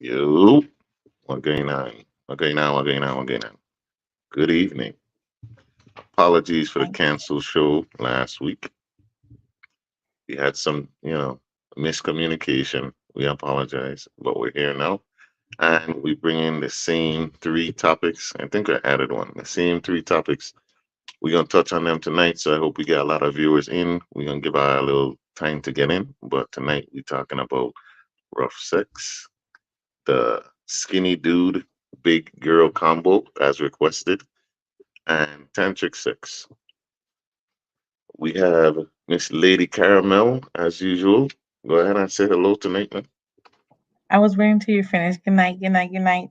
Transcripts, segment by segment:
Yo, what going on? What going on? What going on? What going on? Good evening. Apologies for the Hi. cancelled show last week. We had some, miscommunication. We apologize, but we're here now. And we bring in the same three topics. I think I added one. The same three topics. We're going to touch on them tonight. So I hope we get a lot of viewers in. We're going to give our little time to get in. But tonight we're talking about rough sex, the skinny dude, big girl combo as requested, and tantric sex. We have Miss Lady Caramel as usual. Go ahead and say hello tonight, man. I was waiting till you finish. Good night, good night, good night.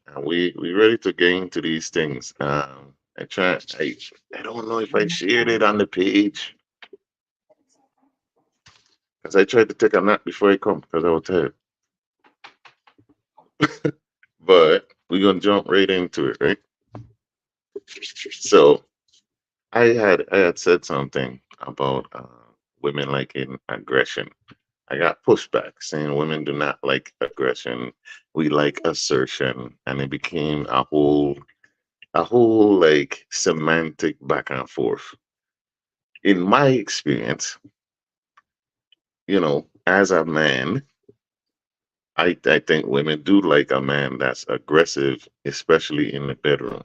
And we ready to get into these things. I don't know if I shared it on the page because I tried to take a nap before I come because I was tired. But we're gonna jump right into it, right? So I had said something about women liking aggression. I got pushback saying women do not like aggression. We like assertion, and it became a whole like semantic back and forth. In my experience, as a man, I think women do like a man that's aggressive, especially in the bedroom.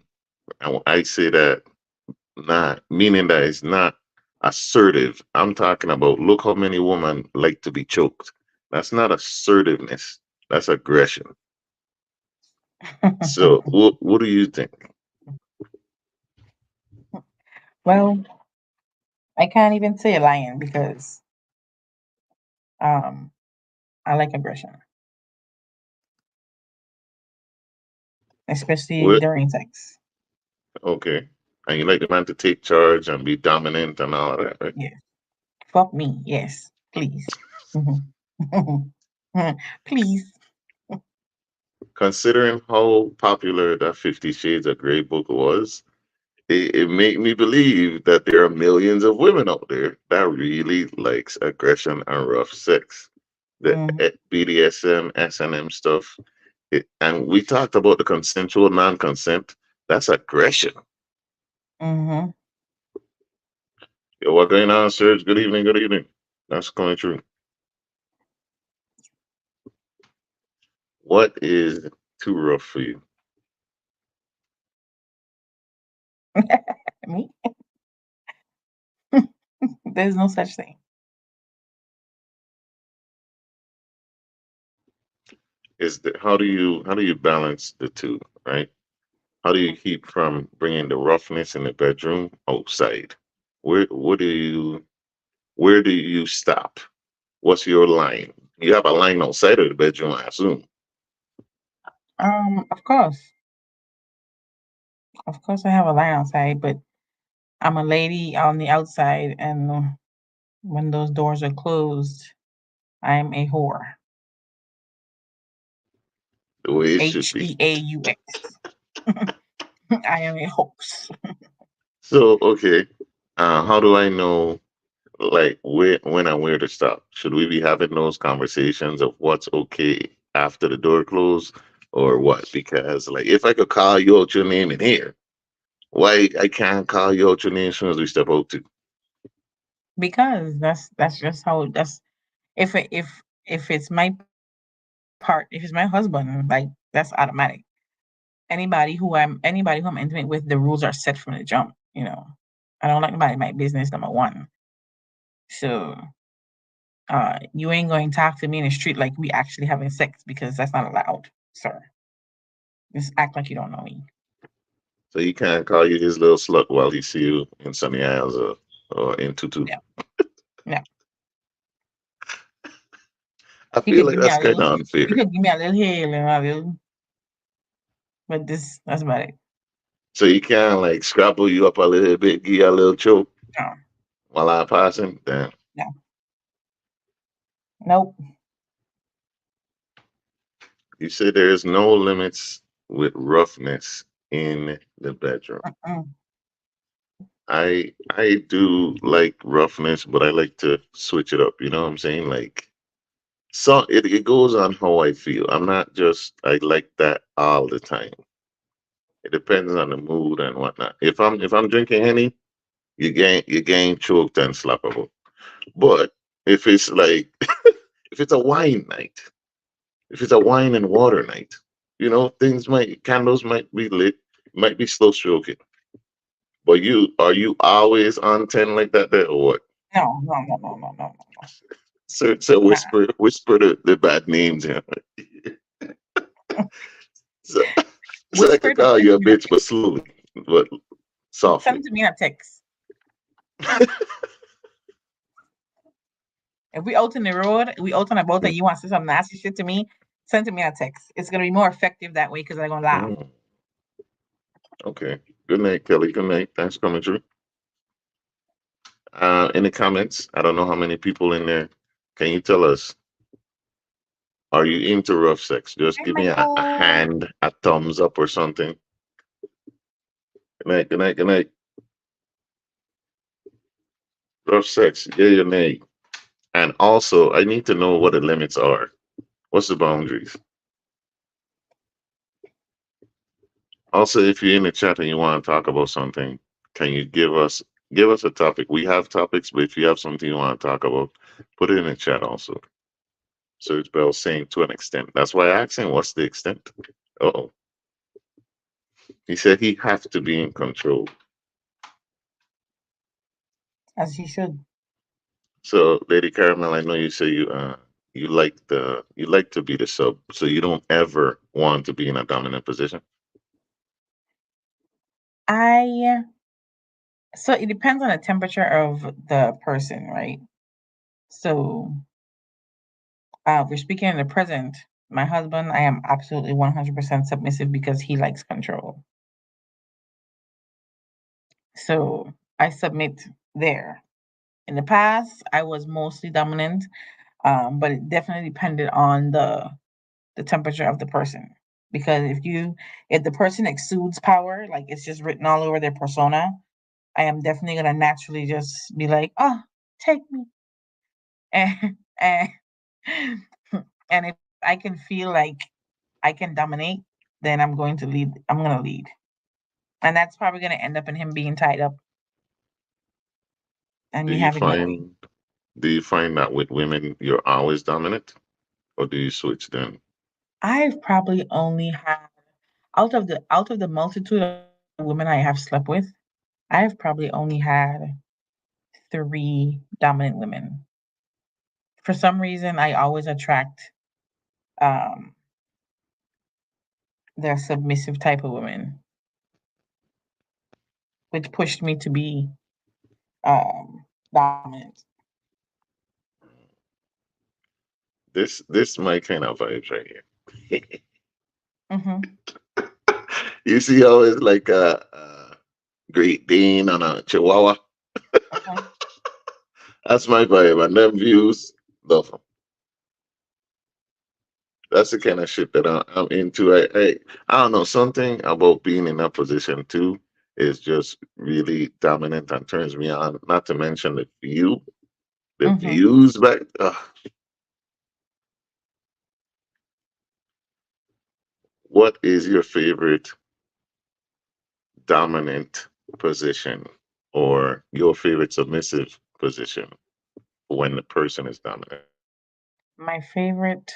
I say that not meaning that it's not assertive. I'm talking about look how many women like to be choked. That's not assertiveness. That's aggression. So what do you think? Well, I can't even say a lion because um I like aggression, especially What during sex. okay. And you like the man to take charge and be dominant and all of that, right? Yes. Fuck me. Yes. Please. Please. Considering how popular that 50 Shades of Grey book was, it made me believe that there are millions of women out there that really likes aggression and rough sex. The Mm-hmm. BDSM, S&M stuff. And we talked about the consensual non-consent. That's aggression. Mm-hmm. Yo, what going on, Serge? Good evening, good evening. That's coming true. What is too rough for you? Me? There's no such thing. How do you balance the two, right? How do you keep from bringing the roughness in the bedroom outside? Where do you stop? What's your line? You have a line outside of the bedroom, I assume. Of course. Of course I have a line outside, but I'm a lady on the outside and when those doors are closed, I'm a whore. The way it should be. Heaux. I am a hoax. So, okay. How do I know like when and where to stop? Should we be having those conversations of what's okay after the door closed or what? Because like if I could call you out your name in here, why I can't call you out your name as soon as we step out too? Because that's just how that's if it's my part, if it's my husband, like that's automatic. Anybody who I'm intimate with, the rules are set from the jump. I don't like nobody in my business, number one. So you ain't going to talk to me in the street like we actually having sex because that's not allowed, sir. Just act like you don't know me. So he can't call you his little slut while he see you in Sunny Isles or in Tutu. No, no. I He feel could like give me that's a kind little of he unfair. could give me a little hair and a little but that's about it. So he can't like scrabble you up a little bit, give you a little choke No, while I'm passing. Damn. no. Nope. You said there's no limits with roughness in the bedroom. Mm-mm. I do like roughness, but I like to switch it up. You know what I'm saying? Like So it goes on how I feel. I'm not just I like that all the time. It depends on the mood and whatnot. If I'm drinking Henny, you gain choked and slappable. But if it's like if it's a wine night, if it's a wine and water night, things might candles might be lit, might be slow stroking. But you are you always on 10 like that there or what? No, no, no, no, no, no, no, So nah. whisper the bad names here. So, so I Whisper could to call send you to a me in a bitch, but text. slowly, but softly. Send to me in a text. If we out in the road, we out and about, and you want to say some nasty shit to me, send to me a text. It's gonna be more effective that way because I'm gonna laugh. Mm, okay. Good night, Kelly. Good night. Thanks for coming through. In the comments, I don't know how many people in there. Can you tell us, are you into rough sex? Just Hi, give me a Michael. hand, a thumbs up or something. Good night, good night, good night. Rough sex, yeah or nay? And also, I need to know what the limits are. What's the boundaries? Also, if you're in the chat and you want to talk about something, can you give us a topic? We have topics, but if you have something you want to talk about, put it in the chat also. So it's Bell saying to an extent. That's why I asked him, what's the extent? Oh, he said he has to be in control. As he should. So, Lady Caramel, I know you say you like to be the sub, so you don't ever want to be in a dominant position. I so it depends on the temperature of the person, right? So we're speaking in the present. My husband, I am absolutely 100% submissive because he likes control. So I submit there. In the past, I was mostly dominant, but it definitely depended on the temperature of the person. Because if the person exudes power, like it's just written all over their persona, I am definitely gonna naturally just be like, oh, take me. And and, and if I can feel like I can dominate, then I'm going to lead. I'm gonna lead, and that's probably gonna end up in him being tied up and Do me you having my way. find do you find that with women you're always dominant, or do you switch then? I've probably only had out of the multitude of women I have slept with, I've probably only had three dominant women. For some reason, I always attract um, the submissive type of women, which pushed me to be dominant. This my kind of vibes right here. Hmm. You see how it's like a Great Dane and a Chihuahua. Hmm. That's my vibe, and them views, love 'em. That's the kind of shit that I'm into. I don't know, something about being in that position too is just really dominant and turns me on. Not to mention the Hmm. views back. What is your favorite dominant position or your favorite submissive position when the person is dominant? My favorite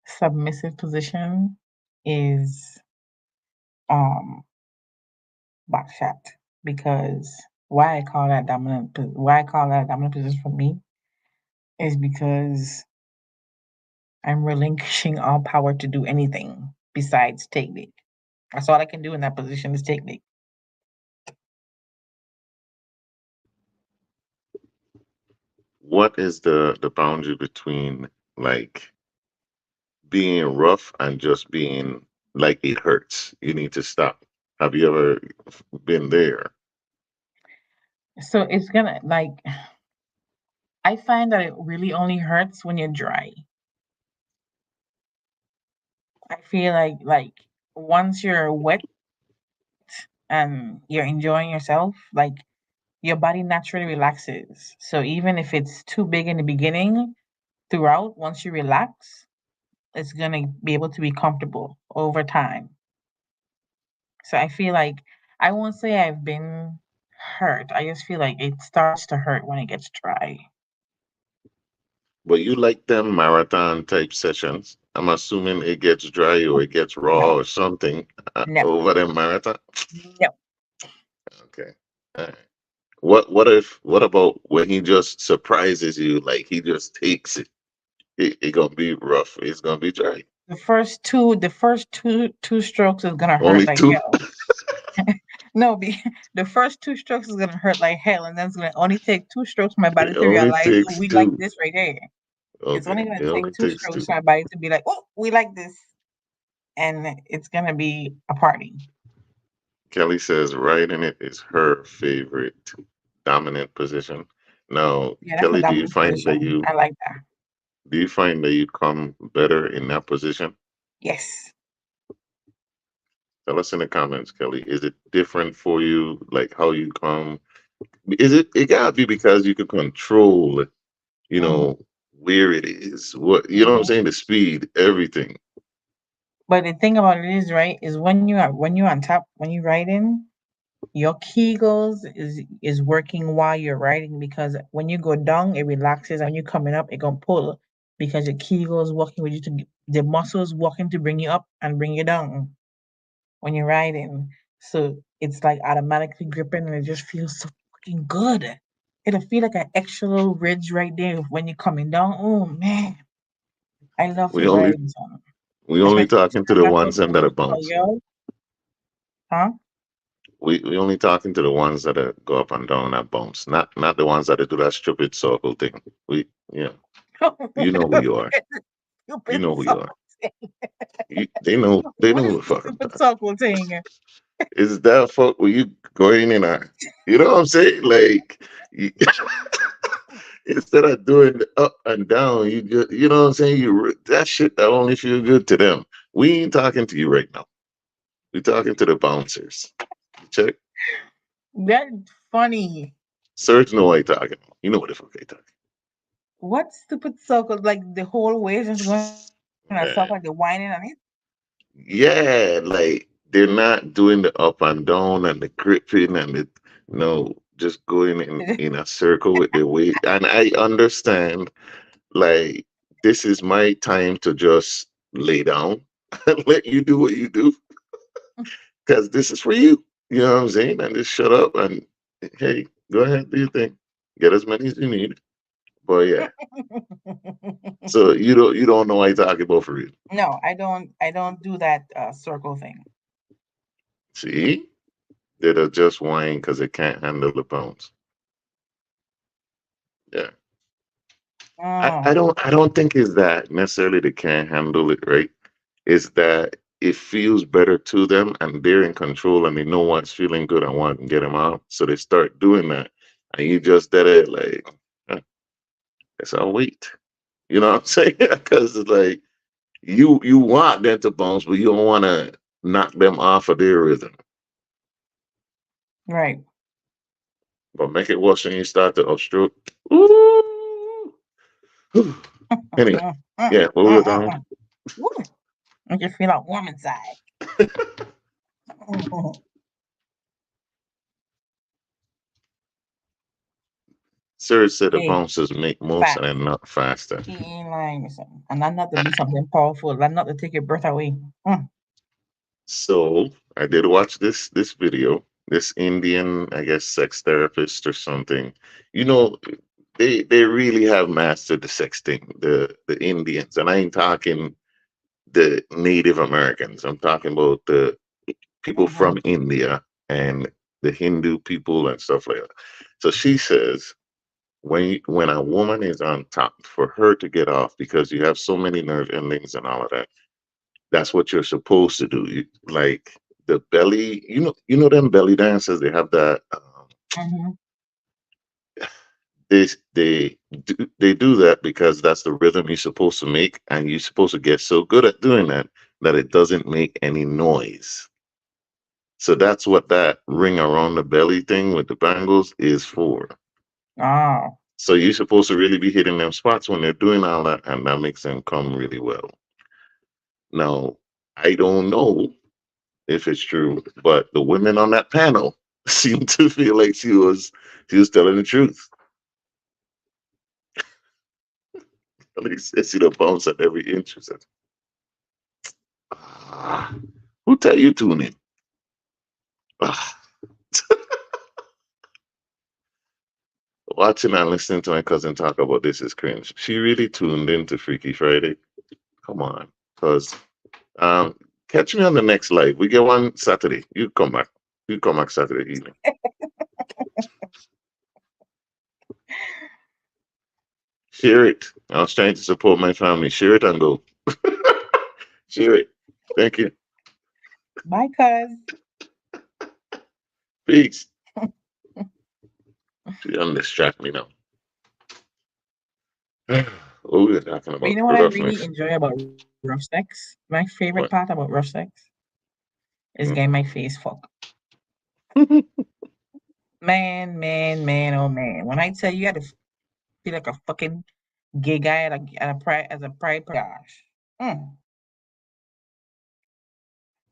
submissive position is um backshot because why I call that a dominant position for me is because I'm relinquishing all power to do anything besides take dick. That's all I can do in that position is take dick. What is the boundary between like being rough and just being like it hurts? You need to stop. Have you ever been there? So it's gonna like I find that it really only hurts when you're dry. I feel like once you're wet and you're enjoying yourself, like your body naturally relaxes. So even if it's too big in the beginning, throughout. Once you relax, it's gonna be able to be comfortable over time. So I feel like I won't say I've been hurt. I just feel like it starts to hurt when it gets dry. But you like them marathon type sessions. I'm assuming it gets dry or it gets raw No, or something no, over them marathon. no. Okay. All right. What about when he just surprises you, like he just takes it? It gonna be rough. It's gonna be dry. The first two strokes is gonna hurt Only like two. hell. No, the first two strokes is gonna hurt like hell, and then it's gonna only take two strokes for my body It to only realize, oh, takes we like two. this right here. It's only Okay. gonna It take only two takes strokes two. for my body to be like, oh, we like this, and it's gonna be a party. Kelly says riding it is her favorite dominant position. Now, Yeah, that's a Kelly, dominant position. I like that. do you find that you come better in that position? Yes. Tell us in the comments, Kelly. Is it different for you, like how you come? Is it gotta be because you can control, you Hmm. know, where it is, what you know what I'm Hmm. saying, the speed, everything. But the thing about it is, right, is when you're on top, when you're riding, your Kegels is working while you're riding because when you go down, it relaxes, and when you're coming up, it gonna pull because your Kegels working with you the muscles working to bring you up and bring you down when you're riding. So it's like automatically gripping, and it just feels so fucking good. It'll feel like an extra little ridge right there when you're coming down. Oh man, I love We to only ride some, we only especially if you talking to stand the back with ones that are a bounce. girl, huh? We only talking to the ones that go up and down that bounce, not the ones that do that stupid circle thing. We yeah, you know who you are. You Stupid know who you are. circle thing. They know What who is the the fuck I'm stupid talking. circle thing? Is that fuck where you going in a, you know what I'm saying? Like you, instead of doing the up and down, you just, you know what I'm saying? That shit that only feel good to them. We ain't talking to you right now. We talking to the bouncers. Check. That's funny. Serge know what I talking about. You know what the fuck I talking. What stupid circle? Like the whole way is just going in a circle, like the whining Man. on it. Yeah, like they're not doing the up and down and the gripping and the no, just going in a circle with the weight. And I understand, like, this is my time to just lay down and let you do what you do because this is for you. You know what I'm saying? And just shut up and hey, go ahead, do your thing. Get as many as you need. But yeah, so you don't know what I'm talking about for real. No, I don't. I don't do that circle thing. See, they're just whine because they can't handle the pounds. Yeah. I don't think it's that necessarily they can't handle it, right? It's that it feels better to them and they're in control and they know what's feeling good and want to get them out. So they start doing that. And you just did it like, "Huh, guess I'll wait." You know what I'm saying? Because it's like you want them to bounce, but you don't want to knock them off of their rhythm. Right. But make it worse when you start to upstroke. Ooh. Anyway, yeah, what we were talking about? Woo. I just feel like warm inside. Sir said the Hey, bouncers make most of facts. them not faster. He ain't lying or something. And I'm not to do something powerful. I'm not to take your breath away. Mm. So I did watch this video. This Indian, I guess, sex therapist or something. You know, they really have mastered the sex thing. The Indians, and I ain't talking the Native Americans. I'm talking about the people Hmm. from India and the Hindu people and stuff like that. So she says when a woman is on top, for her to get off because you have so many nerve endings and all of that, that's what you're supposed to do. Like the belly, you know them belly dancers. They have that. Hmm. They do that because that's the rhythm you're supposed to make, and you're supposed to get so good at doing that that it doesn't make any noise. So that's what that ring around the belly thing with the bangles is for. Oh. So you're supposed to really be hitting them spots when they're doing all that, and that makes them come really well. Now, I don't know if it's true, but the women on that panel seemed to feel like she was telling the truth. At least I see the bumps at every inch. She said, ah, who tell you tune in? Ah, watching and listening to my cousin talk about this is cringe. She really tuned into Freaky Friday. Come on, cause um, catch me on the next live. We get one Saturday. You come back. You come back Saturday evening. Share it. I was trying to support my family. Share it and go. Share it. Thank you. Bye, cuz. Peace. She don't distract me now. What we were talking But you about? know what I really Roughness. enjoy about rough sex? My favorite part What? about rough sex is getting Hmm? my face fucked. Man, oh man. When I tell you, I had to feel like a fucking gay guy as a pride person. Gosh.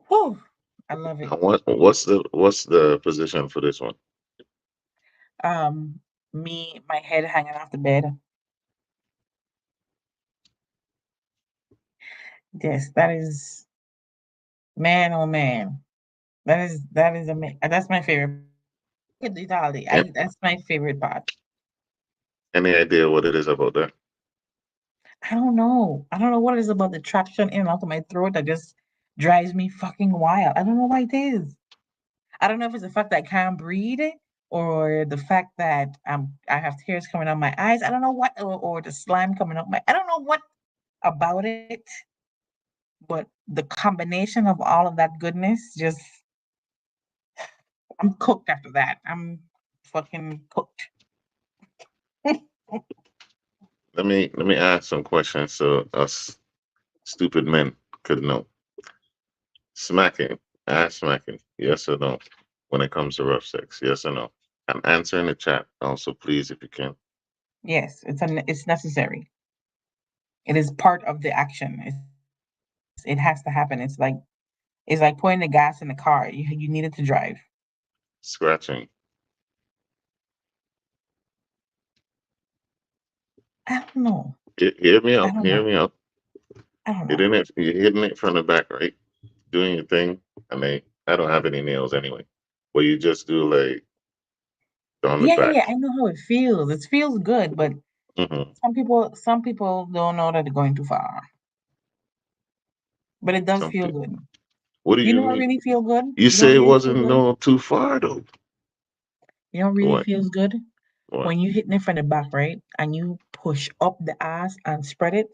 Whew. I love it. And what's the position for this one? My head hanging off the bed. Yes, that is man, oh man. That is that's my favorite part. I could do it all day. And That's my favorite part. any idea what it is about that? I don't know. I don't know what it is about the traction in and out of my throat that just drives me fucking wild. I don't know why it is. I don't know if it's the fact that I can't breathe or the fact that I have tears coming out my eyes. I don't know what or the slime coming up my I don't know what about it, but the combination of all of that goodness just I'm cooked after that. I'm fucking cooked. Let me ask some questions so us stupid men could know. Smacking, ass smacking, yes or no? When it comes to rough sex, yes or no? And answer in the chat also, please, if you can. Yes, it's necessary. It is part of the action. It has to happen. It's like putting the gas in the car. You need it to drive. Scratching. I don't know. Hear me I out. don't Hear know. me out. I don't know. Hitting it. You're hitting it from the back, right? Doing your thing. I don't have any nails anyway. But you just do like down the Yeah. back. I know how it feels. It feels good, but Hmm. some people don't know that they're going too far. But it does Some feel people. good. What do You you know what mean? really feel good? You You know what say it really feel wasn't good? no too far though. You know what really What? feels good? What? When you hitting it from the back, right? And you push up the ass and spread it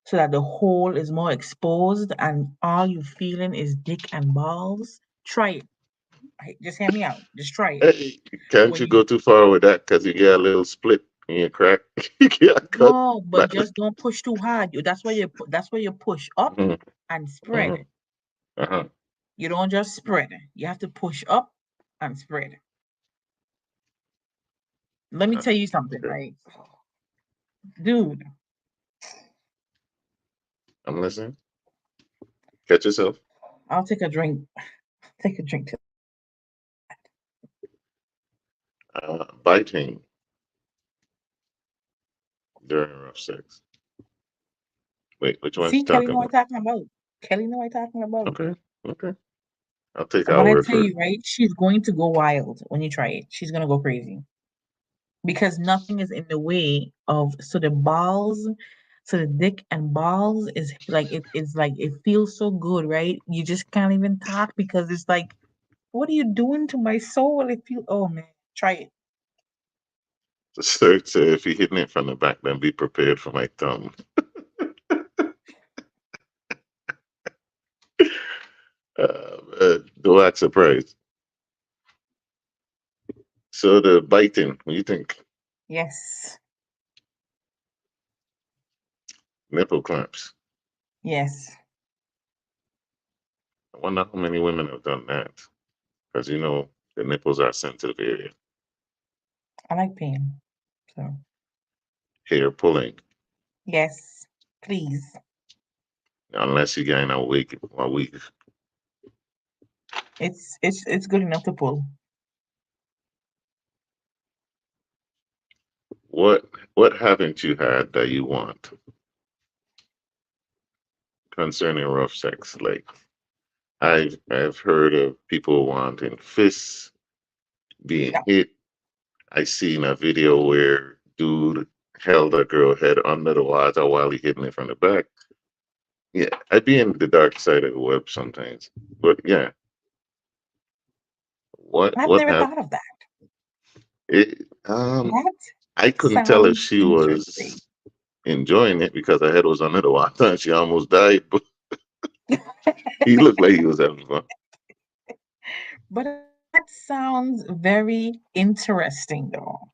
so that the hole is more exposed and all you feeling is dick and balls. Try it. Just hear me out. Just try it. Hey, can't When you go you too far with that? Cause you get a little split in your crack. You get a cut. no, but Like, just don't push too hard. That's why you push up hmm. and Hmm. spread. Uh-huh. You don't just spread. You have to push up and spread. Let me Uh, tell you something, okay. right? Dude, I'm listening. Catch yourself. I'll take a drink. Take a drink to that. Biting during rough sex. Wait, which one's See, you Kelly talking know what about? I'm talking about. Kelly know what I'm talking about. Okay. Okay. I'll take And our when I word tell for it. you, right, she's going to go wild when you try it. She's gonna go crazy because nothing is in the way of so the dick and balls is like it's like it feels so good, right? You just can't even talk because it's like, what are you doing to my soul? It feel oh man, try it. The third said, if you're hitting it from the back, then be prepared for my thumb. Don't act surprised. So the biting, what do you think? Yes, Nipple clamps. yes. I wonder how many women have done that. Because the nipples are a sensitive area. I like pain, So Hair pulling, yes, please. unless you gain a week. It's good enough to pull. What what haven't you had that you want concerning rough sex? Like I've heard of people wanting fists, being No, hit. I seen a video where dude held a girl head under the water while he hitting it from the back. Yeah, I be in the dark side of the web sometimes. But yeah, I've what never have thought of that. it That I couldn't tell if sounds she interesting. was enjoying it because her head was under the water and she almost died, but he looked like he was having fun. But that sounds very interesting, though.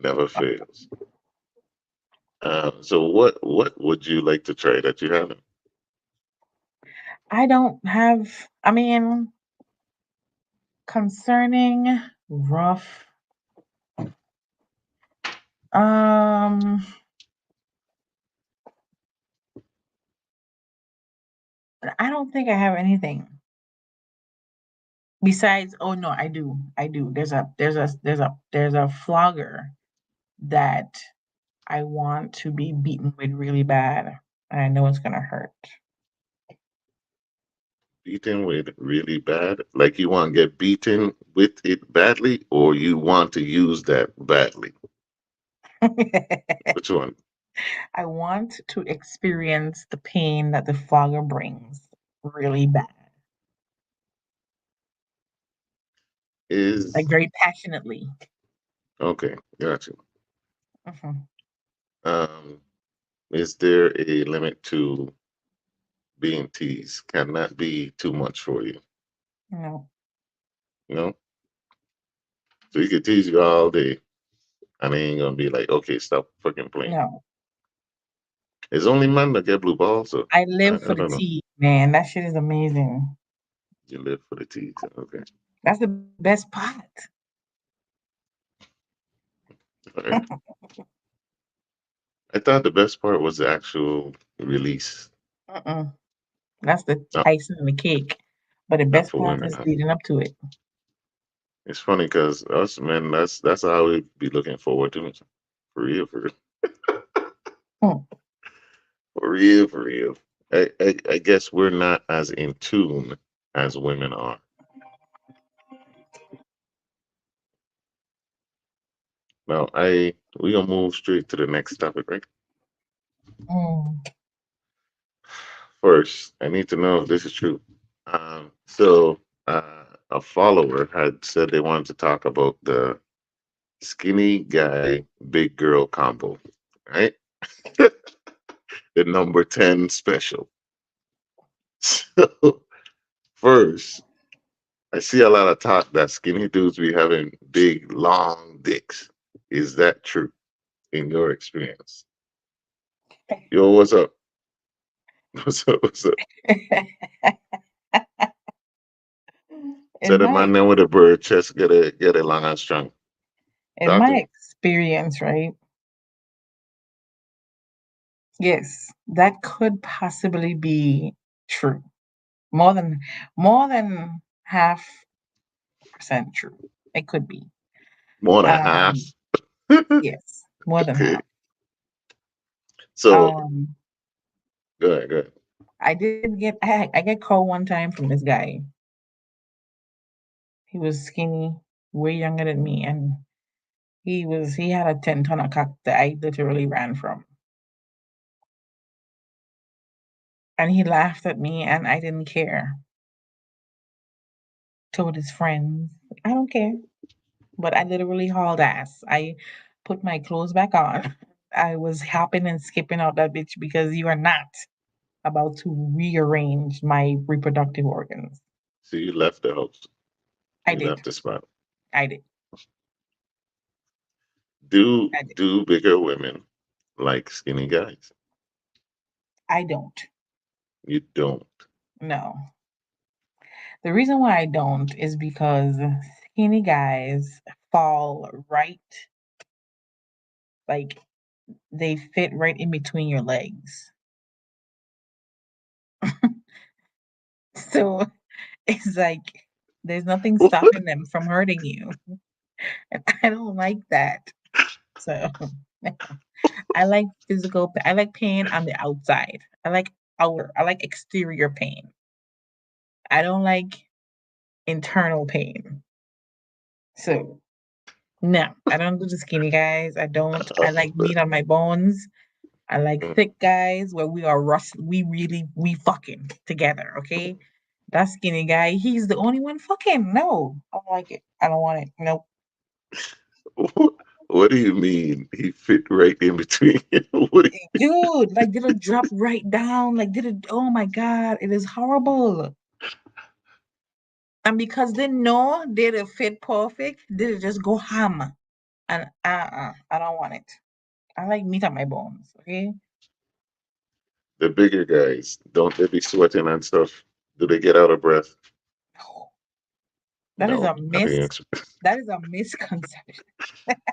Never fails. So what would you like to try that you haven't? I don't have. I mean, concerning rough. Um, I don't think I have anything besides. Oh no, I do. I do. There's a flogger that I want to be beaten with really bad, and I know it's gonna hurt. Beaten with really bad? Like you want to get beaten with it badly, or you want to use that badly? Which one I want to experience the pain that the flogger brings really bad, like is very passionately. okay? Gotcha. Mhm. Um, is there a limit to being teased? Can that be too much for you? No, You know, so he could tease you all day, and he ain't gonna be like, okay, stop fucking playing. no. It's only men that get blue balls, so I live I for the don't know. tea, man. That shit is amazing. You live for the tease, okay? That's the best part. All right. I thought the best part was the actual release. Mm-mm. That's the Not icing on the cake. But the not best for part women. is Huh? leading up to it. It's funny because us men, that's how we be looking forward to it. For real, Hmm. for real, for real. I guess we're not as in tune as women are. Now, we gonna move straight to the next topic, right? Mm. First, I need to know if this is true. A follower had said they wanted to talk about the skinny guy, big girl combo, right? The number 10 special. So, first, I see a lot of talk that skinny dudes be having big, long dicks. Is that true in your experience? Yo, what's up? What's up? What's up? So in the my man there with a bird chest get a long and strong. in Talk to my me. experience, right? Yes, that could possibly be true. More than more than half percent true. It could be. More than half. Um, yes, more than Okay. half. So Um, go ahead, go ahead. I get called one time from this guy. He was skinny, way younger than me, and he had a 10 ton of cock that I literally ran from. And he laughed at me and I didn't care. Told his friends, I don't care. But I literally hauled ass. I put my clothes back on. I was hopping and skipping out that bitch because you are not about to rearrange my reproductive organs. So you left the house. I You did. left the spot. I did. Do I did. do bigger women like skinny guys? I don't. You don't. No. The reason why I don't is because skinny guys fall right, like they fit right in between your legs. So it's like there's nothing stopping them from hurting you. And I don't like that. So I like I like pain on the outside. I like I like exterior pain. I don't like internal pain. So no, I don't do the skinny guys. I don't. I like meat on my bones. I like thick guys where we really we fucking together, okay? That skinny guy, he's the only one fucking. No. I don't like it. I don't want it. Nope. What do you mean? He fit right in between. What do Dude, like did it drop right down? Like did it oh my god, it is horrible. And because they know they'll fit perfect, they'll just go ham. And I don't want it. I like meat on my bones, okay? the bigger guys, don't they be sweating and stuff? Do they get out of breath? No, that is No. a I mis think that is a misconception.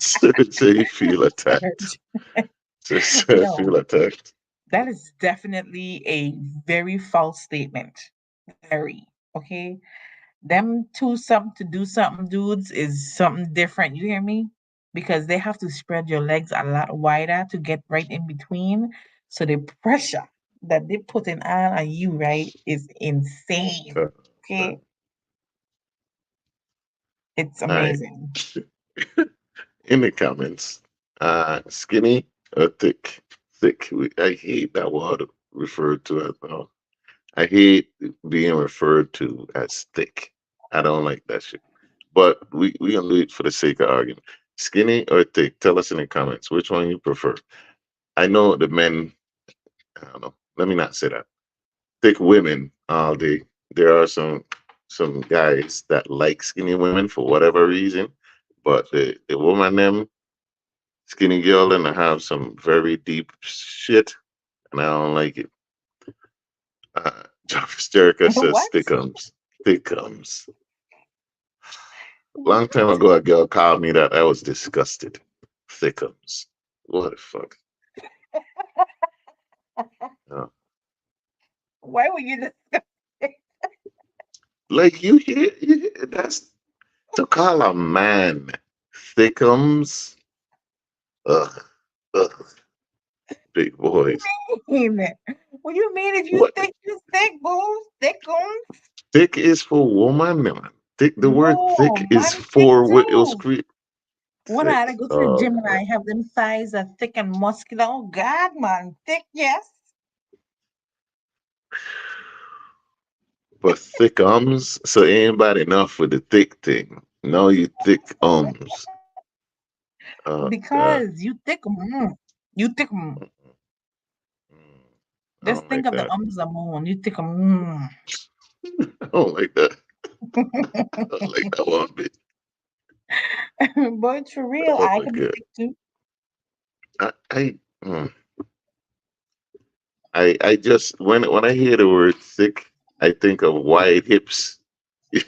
so, so you feel attacked. Serge. So I feel No, attacked. that is definitely a very false statement. Very, okay? Them two something to do something dudes is something different. You hear me? Because they have to spread your legs a lot wider to get right in between. So the pressure that they putting on you, right, is insane. Uh, uh, Okay? It's all right. amazing. In the comments, skinny or thick? Thick. I hate that word referred to as. I hate being referred to as thick. I don't like that shit. But we gonna do it for the sake of argument. Skinny or thick? Tell us in the comments which one you prefer. I know the men. I don't know. Let me not say that. Thick women all day. There are some guys that like skinny women for whatever reason, but the woman them skinny girl and I have some very deep shit, and I don't like it. Jarvis Jericho says What? stickums. Stickums. Long time ago, a girl called me that. I was disgusted. Thickums. What the fuck? Uh, Why were you disgusted? like you hear that's to call a man thickums. Ugh, ugh, big boys. What do you mean if What you thick, boo? Thick on? thick is for woman, man. Thick. The word No, thick is man thick for what else? too. When I Thick. go to the Oh gym and man. I have them thighs are thick and muscular. Oh God, man, thick, yes. But thick ums, so ain't bad enough with the thick thing. No, you thick ums. Oh God. Because you thick, you thick. Mm, I Just don't think like of the that. ums and moon. You thick, mm. I don't like that. I don't like that one bit. But for real, Oh I my could be God. thick too. I mm, I just when I hear the word thick, I think of wide hips.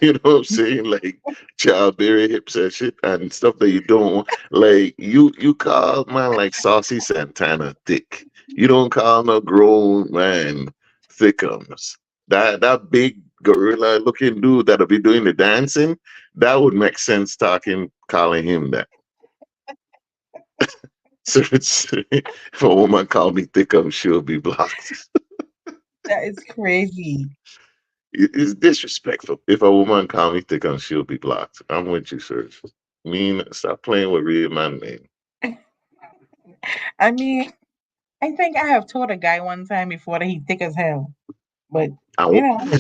You know what I'm saying? Like childbearing hips and shit and stuff that you don't want. Like you call man like Saucy Santana thick. You don't call no grown man thickums. That big gorilla looking dude that'll be doing the dancing, that would make sense talking calling him that. So it's, if a woman call me thickums, she'll be blocked. That is crazy. It's disrespectful. If a woman call me thickums, she'll be blocked. I'm with you, Serge. Mean, stop playing with real man name. I mean, I think I have told a guy one time before that he thick as hell. But I you w- know,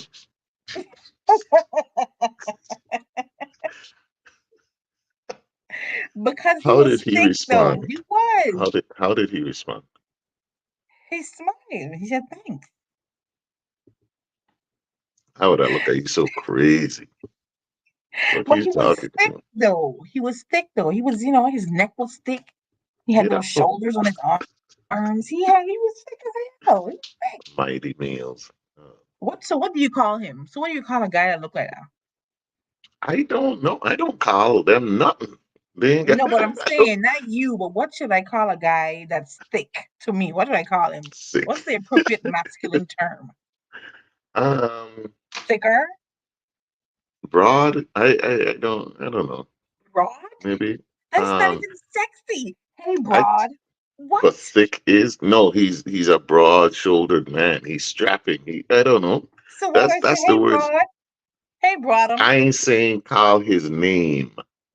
because he how was did he thick though. respond? He was. How did he respond? He smiled. He said thanks. How would I look at you so crazy? Fuck But you he was talking thick to? though. He was thick though. He was, his neck was thick. He had Get those up for shoulders on his arms. He was thick as hell. He was thick. mighty meals. What? So what do you call him? So what do you call a guy that look like that? I don't know. I don't call them nothing. They ain't got. No, but I'm I don't saying not you. But what should I call a guy that's thick to me? What should I call him? What's sick. the appropriate masculine term? Um, Thicker, broad. I don't know. broad. Maybe. That's not Um, even sexy. Hey, I broad. What? but thick is no. He's a broad-shouldered man. He's strapping. I don't know. So what do That's I say? that's the Hey, words. broad. Hey, broadum. I ain't saying call his name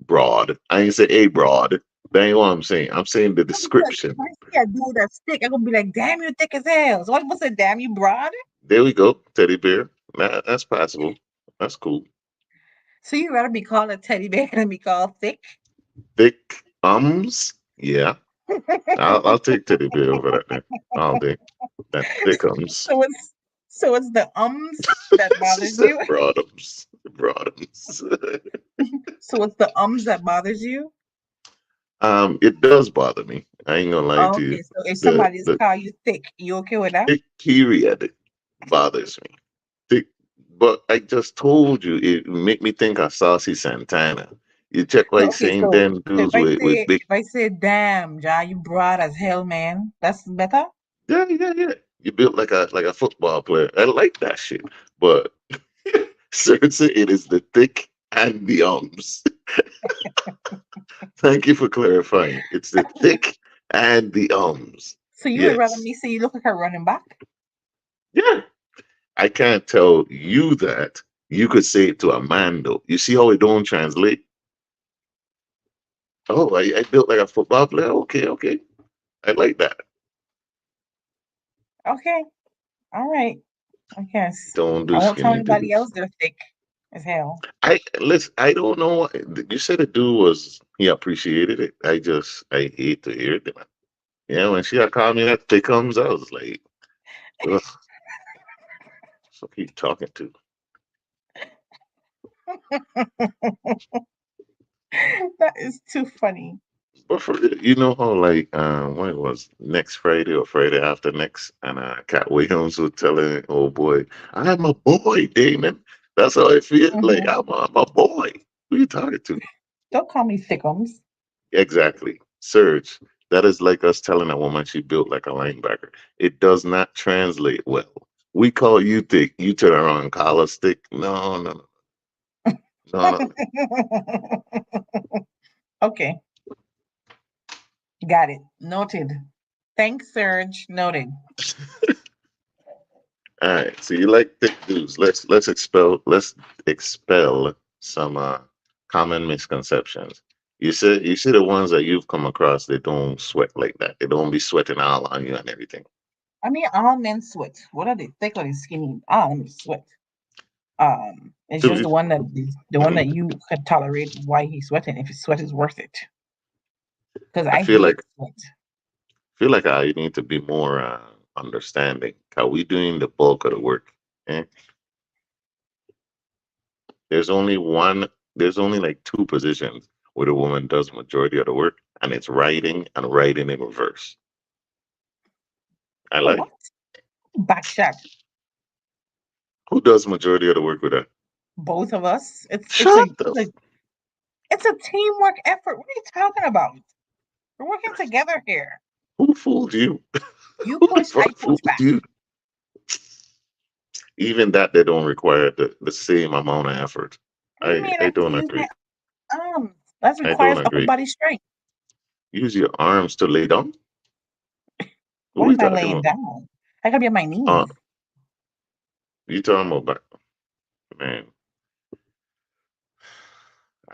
broad. I ain't say hey broad. That ain't what I'm saying. I'm saying the No, because description. if I see a dude that's thick, I'm gonna be like, damn, you thick as hell. So what's a damn you broad? There we go. Teddy bear. That's possible. That's cool. So you rather be called a teddy bear than be called thick? Thick ums. Yeah. I'll take teddy bear over that there all day. That thick ums. so it's so it's the ums that She bothers said you. broadums. Broadums. So it's the ums that bothers you. It does bother me. I ain't gonna lie Oh, to you. okay, so if The somebody's the call you thick, you okay with that? thick period bothers me. Thick, but I just told you it make me think of Saucy Santana. You check what So he's okay, saying. so Them so if dudes I with say big. if I say damn, Ja, you broad as hell, man. That's better. Yeah, yeah, yeah. You built like a football player. I like that shit. But seriously, it is the thick and the arms. Thank you for clarifying. It's the thick and the arms. So you would rather Yes. me say you look like a running back? Yeah. I can't tell you that. You could say it to a man though. You see how it don't translate? Oh, I built like a football player. Okay, okay. I like that. Okay, all right. I guess Don't I do won't tell skinny anybody dudes. else they're thick as hell. I don't know you said the dude was he appreciated it. I hate to hear it. Man. Yeah, when she had called me that thick comes, I was like, ugh, so keep talking to. That is too funny. But for real, you know how like when it was next Friday or Friday after next, and Cat Williams was telling oh boy, I'm a boy, Damon. That's how I feel. Like Hmm. I'm a boy. Who you talking to? Don't call me thickums. Exactly. Serge. That is like us telling a woman she built like a linebacker. It does not translate well. We call you thick, you turn around and call us thick. No, no, no, no, no. Okay, got it. Noted. Thanks, Serge. Noted. All right. So you like thick dudes. Let's expel some common misconceptions. You see the ones that you've come across, they don't sweat like that. They don't be sweating all on you and everything. I mean, all men sweat. What are they thick or they skinny? All men sweat. It's To just be, the one that you could tolerate why he's sweating. If his sweat is worth it, because I I feel hate like sweat. I need to be more understanding. Are we doing the bulk of the work? Eh? There's only one. There's only like two positions where the woman does majority of the work, and it's writing and writing in reverse. I like. What? Backshot. Who does majority of the work with her? Both of us. Shut the. It's a teamwork effort. What are you talking about? We're working together here. Who fooled you? You Who the push, I fuck push fooled back. you? Even that they don't require the same amount of effort. What do you mean? I I have to don't use my agree. arms. That I don't requires upper agree. body strength. Use your arms to lay down. What Why are we am I talking laying about? down? I gotta be on my Uh, knees. you talking about man?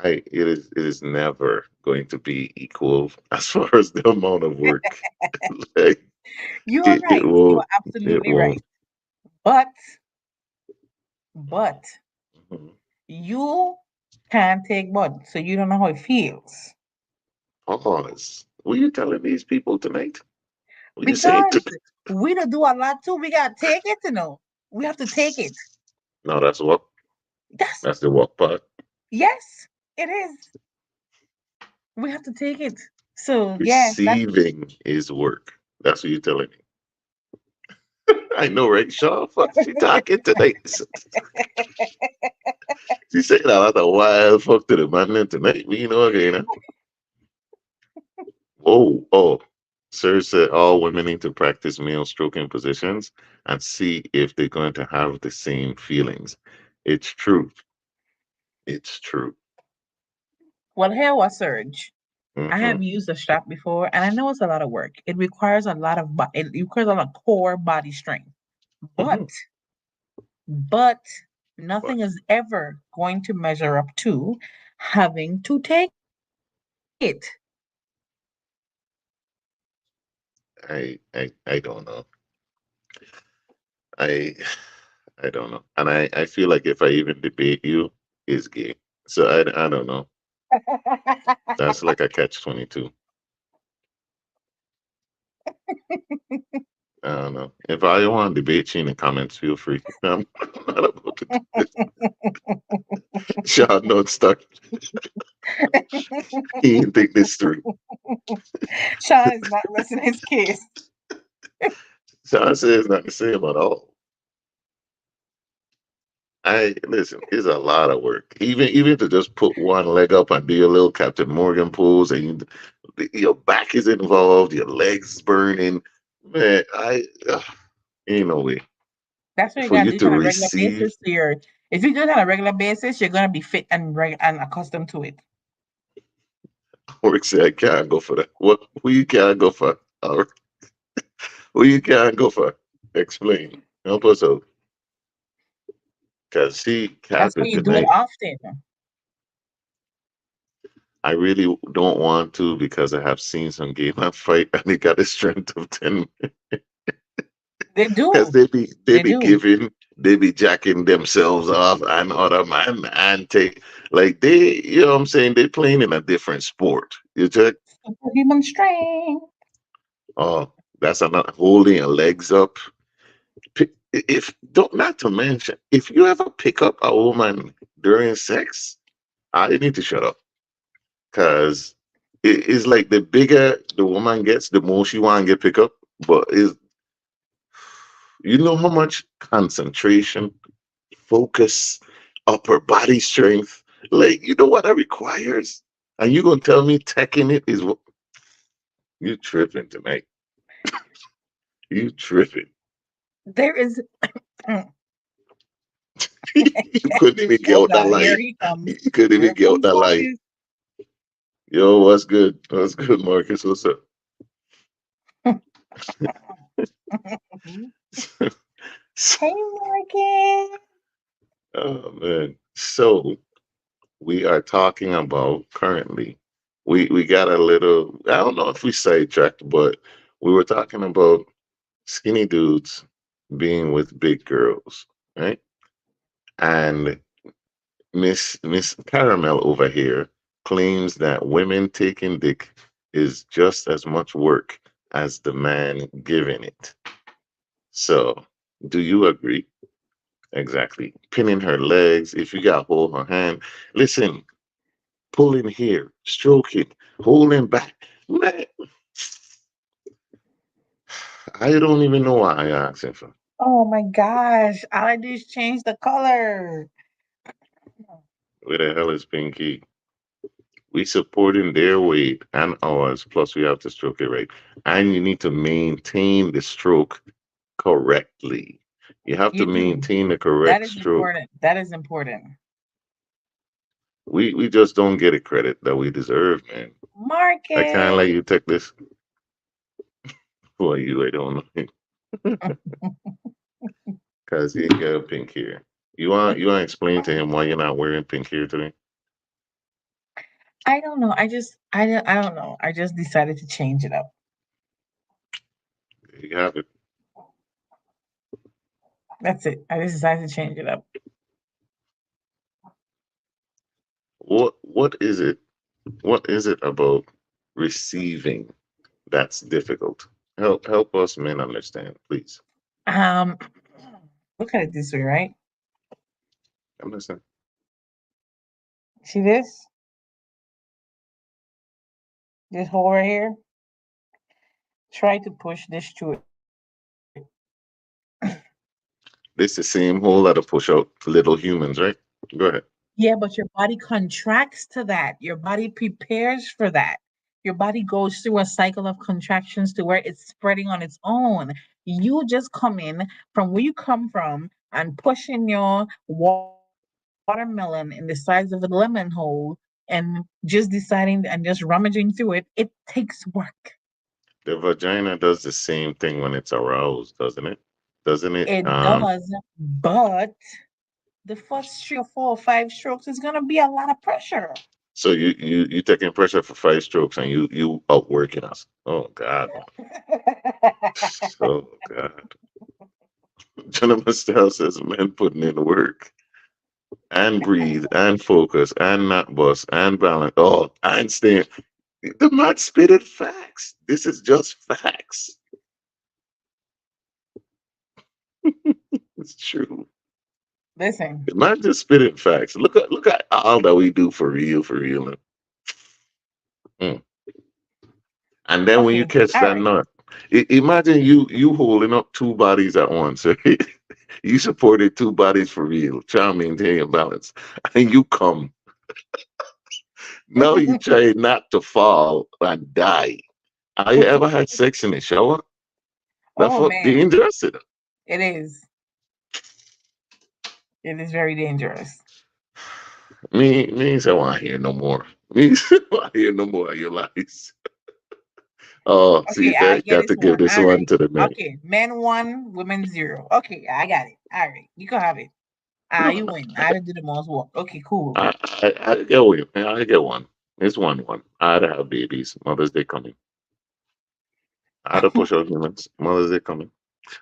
It is never going to be equal as far as the amount of work. Like You are it right. You are won't. It absolutely won't. right. But but Mhm. you can't take blood, so you don't know how it feels. Pause. What are you telling these people tonight? What you saying Because to? we don't do a lot too. We gotta take it to know. We have to take it. No, that's what. That's That's the work part. yes, it is. We have to take it. So yeah, that's Receiving is work. That's what you're telling me. I know, right? Shaw, fuck, she talking tonight. She saying a lot of wild fuck to the man them tonight. We know again. Huh? Oh. Sir said all women need to practice male stroking positions and see if they're going to have the same feelings. It's true. It's true. Well, here was Surge. I Hmm. have used a strap before, and I know it's a lot of work. It requires a lot of it requires a lot of core body strength. But Hmm. but But nothing is ever going to measure up to having to take it. I don't know. I I don't know. And I feel like if I even debate you, is gay. So I don't know. That's like a catch 22. I don't know. If I want to debate you in the comments, feel free. I'm not about to. Sean, don't start. He didn't think this through. Sean is not resting his case. Sean says not the same at all. I listen. It's a lot of work. Even to just put one leg up and do your little Captain Morgan pose, and your back is involved, your legs burning. Man, ain't no way That's what you for gotta you do to on a regular receive. basis. So if you do it on a regular basis, you're gonna be fit and and accustomed to it. Work say I can't go for that. What? Who you can't go for? Or who you can't go for? Explain. Help us out. Cause she That's why capping you do it tonight. often. I really don't want to because I have seen some game and fight and they got a strength of 10. They Because do. they They be do. giving, they be jacking themselves off and other man and take like they, you know what I'm saying? They playing in a different sport. You check. Superhuman strength. Oh, that's another holding your legs up. If don't not to mention, if you ever pick up a woman during sex, I need to shut up. Cause it's like the bigger the woman gets, the more she want to get pick up. But is you know how much concentration, focus, upper body strength. Like, you know what that requires? And you gonna tell me teching it is what you tripping tonight. You tripping. There is You couldn't even get oh out that God, here line. he comes. You couldn't even Here get out comes that line. Marcus. Yo, what's good? What's good, Marcus? What's up? Hey Marcus. Oh man. So we are talking about currently. We got a little I don't know if we sidetracked, but we were talking about skinny dudes being with big girls, right? And Miss Caramel over here claims that women taking dick is just as much work as the man giving it. So, do you agree? Exactly. Pinning her legs, if you got hold her hand, listen, pulling here, stroking, holding back. Man, I don't even know why I asked him for. Oh my gosh. All I do is change the color. Where the hell is Pinky? We supporting their weight and ours, plus we have to stroke it right. And you need to maintain the stroke correctly. You have to You do. maintain the That correct is stroke. important. That is important. We just don't get the credit that we deserve, man. I can't let Marcus. you take this for you. I don't know. Cause he got a pink here. You want to explain to him why you're not wearing pink here today? I don't know. I don't know. I just decided to change it up. You have it. That's it. I just decided to change it up. What is it? What is it about receiving that's difficult? Help us men understand, please. Um, look at it this way, right? Understand. See this? This hole right here? Try to push this through it. This the same hole that'll push out little humans, right? Go ahead. Yeah, but your body contracts to that. Your body prepares for that. Your body goes through a cycle of contractions to where it's spreading on its own. You just come in from where you come from and pushing your watermelon in the size of a lemon hole and just deciding and just rummaging through it. It takes work. The vagina does the same thing when it's aroused, doesn't it? Doesn't it? It does, but the first 3 or 4 or 5 strokes is going to be a lot of pressure. So you taking pressure for 5 strokes and you outworking us. Oh God, man. Oh God. Gentleman Style says men putting in work and breathe and focus and not bust and balance. Oh, Einstein. The man spitted facts. This is just facts. It's true. Listen, The man just spitting facts. Look at all that we do for real, for real. Mm. And then when you okay, catch all that right. nut, imagine you holding up two bodies at once. Right? You supported two bodies for real, trying to maintain your balance, and you come. Now you try not to fall and die. Have you ever had sex in the shower? That's Oh what man, dangerous. it is. It is very dangerous. Me, I want to hear no more. Me, I want to hear no more of your lies. Oh, see, Okay, I that get got this to give one. this All one right. to the men. Okay, men one, women zero. Okay, I got it. All right, you can have it. No, You win. I did the most work. Okay, cool. I get one. I get one. It's one. I'd have babies. Mother's Day coming. I'd have push out humans. Mother's Day coming.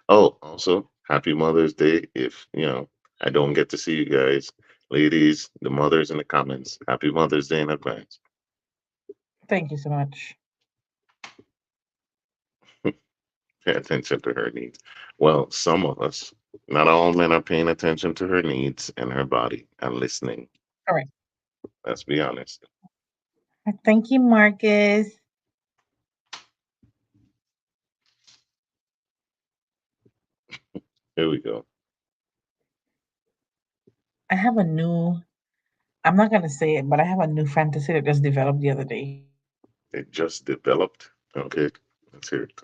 Oh, also, happy Mother's Day. If, I don't get to see you guys, ladies, the mothers in the comments, happy Mother's Day in advance. Thank you so much. Pay attention to her needs. Well, some of us, not all men are paying attention to her needs and her body and listening. All right. Let's be honest. Thank you, Marcus. Here we go. I have a new. I'm not gonna say it, but I have a new fantasy that just developed the other day. It just developed. Okay, let's hear it.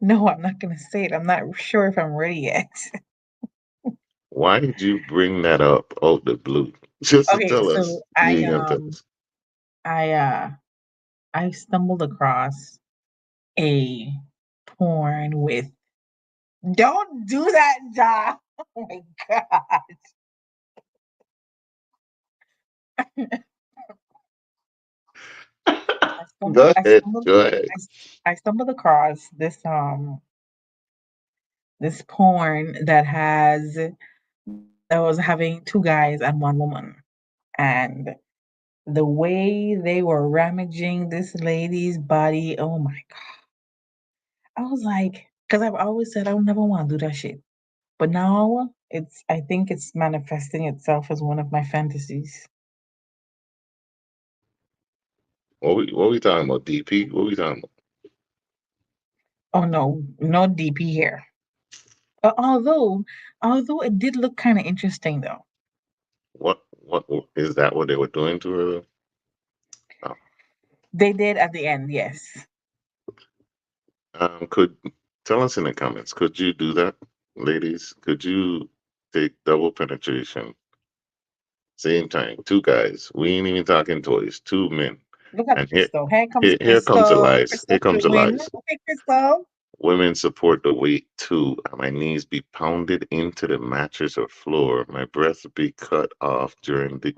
No, I'm not gonna say it. I'm not sure if I'm ready yet. Why did you bring that up out the blue? Just to Okay, tell us. so You ain't gonna tell us. I I stumbled across a porn with. Don't do that, Ja. Oh my god. I stumbled Go I ahead. stumbled Go ahead. I stumbled across this porn that was having two guys and one woman. And the way they were rummaging this lady's body, oh my god. I was like, because I've always said I would never want to do that shit. But now I think it's manifesting itself as one of my fantasies. What we talking about? DP? What we talking about? Oh no, no DP here. Although it did look kind of interesting though. What is that? What they were doing to her? Oh. They did at the end, yes. Could tell us in the comments. Could you do that, ladies? Could you take double penetration same time? Two guys. We ain't even talking toys. Two men. Look at And here, Crystal. Here comes here comes the Crystal. lies. Here Crystal comes should the win. lies. Okay, Crystal. Women support the weight too. My knees be pounded into the mattress or floor. My breath be cut off during the.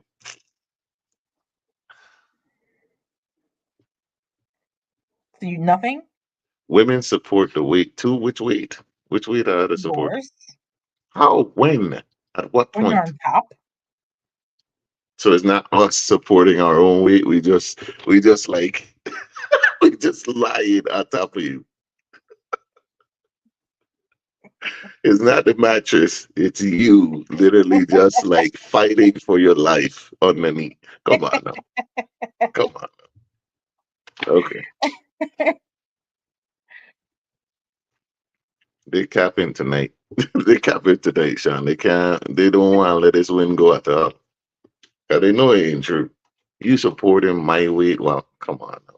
So you nothing? Women support the weight too. Which weight? Which weight are they supporting? Yours. How? When? At what When you're point? on top. So it's not us supporting our own weight. We just like we just lying on top of you. It's not the mattress. It's you literally just like fighting for your life underneath. Come on now. Come on. Okay. They capping tonight. They capping tonight, Sean. They can't. They don't want to let this win go at all. 'Cause they know it ain't true. You supporting my weight? Well, come on now.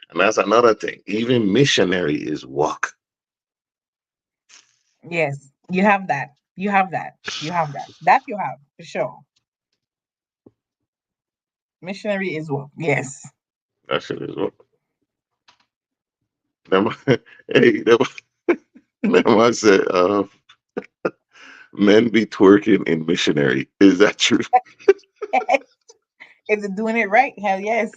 And that's another thing. Even missionary is walk. Yes, you have that. You have that. You have that. That you have for sure. Missionary is what? Yes. That shit is walk. Them, hey, them I said, men be twerking in missionary. Is that true? If they're doing it right, hell yes.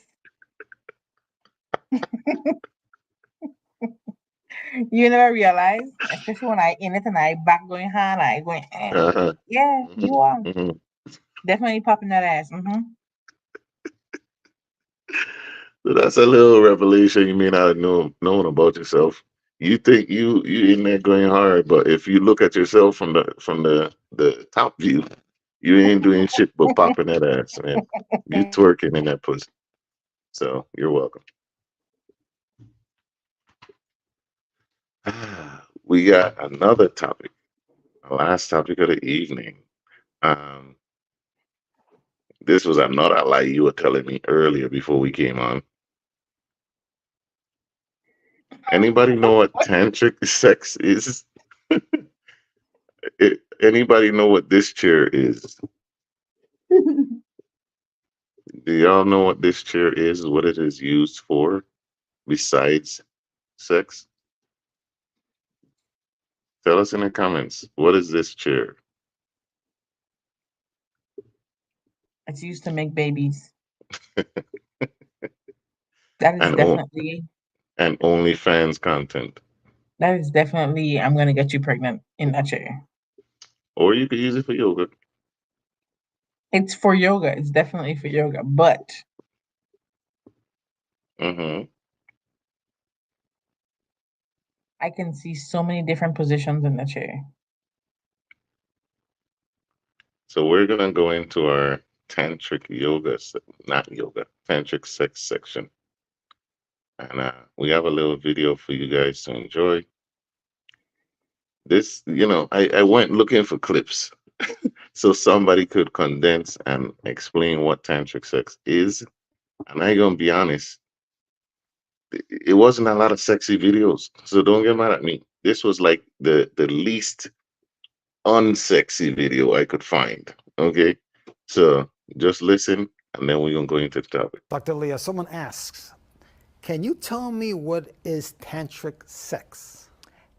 You never realize, especially when I in it and I back going hard, I going, Uh-huh. yeah, you Hmm. are Hmm. definitely popping that ass. So that's a little revelation you may not have known about yourself. You think you in there going hard, but if you look at yourself from the top view, you ain't doing shit but popping that ass, man. You twerking in that pussy. So you're welcome. We got another topic, the last topic of the evening. Um, this was another lie you were telling me earlier before we came on. Anybody know what tantric sex is? Anybody know what this chair is? Do y'all know what this chair is? What it is used for besides sex? Tell us in the comments. What is this chair? It's used to make babies. That is And o- definitely and OnlyFans content. I'm gonna get you pregnant in that chair. Or you could use it for yoga. It's for yoga. It's definitely for yoga, but Hmm. I can see so many different positions in the chair. So we're gonna go into our tantric yoga, not yoga, tantric sex section, and we have a little video for you guys to enjoy. This, I went looking for clips so somebody could condense and explain what tantric sex is. And I gonna be honest, it wasn't a lot of sexy videos, so don't get mad at me. This was like the least unsexy video I could find. Okay, so just listen, and then we're gonna go into the topic. Dr. Leah, someone asks, can you tell me what is tantric sex?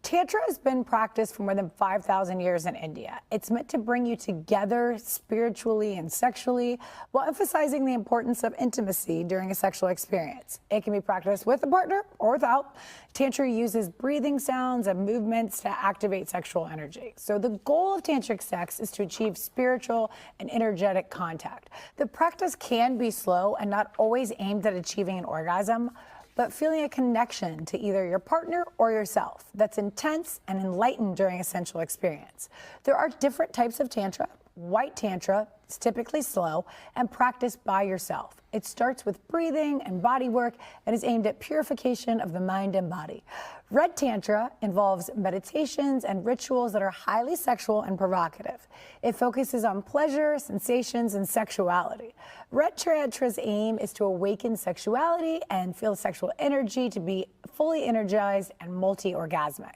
Tantra has been practiced for more than 5,000 years in India. It's meant to bring you together spiritually and sexually while emphasizing the importance of intimacy during a sexual experience. It can be practiced with a partner or without. Tantra uses breathing sounds and movements to activate sexual energy. So the goal of tantric sex is to achieve spiritual and energetic contact. The practice can be slow and not always aimed at achieving an orgasm, but feeling a connection to either your partner or yourself that's intense and enlightened during a sensual experience. There are different types of Tantra. White Tantra is typically slow and practiced by yourself. It starts with breathing and body work and is aimed at purification of the mind and body. Red Tantra involves meditations and rituals that are highly sexual and provocative. It focuses on pleasure, sensations, and sexuality. Red Tantra's aim is to awaken sexuality and feel sexual energy to be fully energized and multi-orgasmic.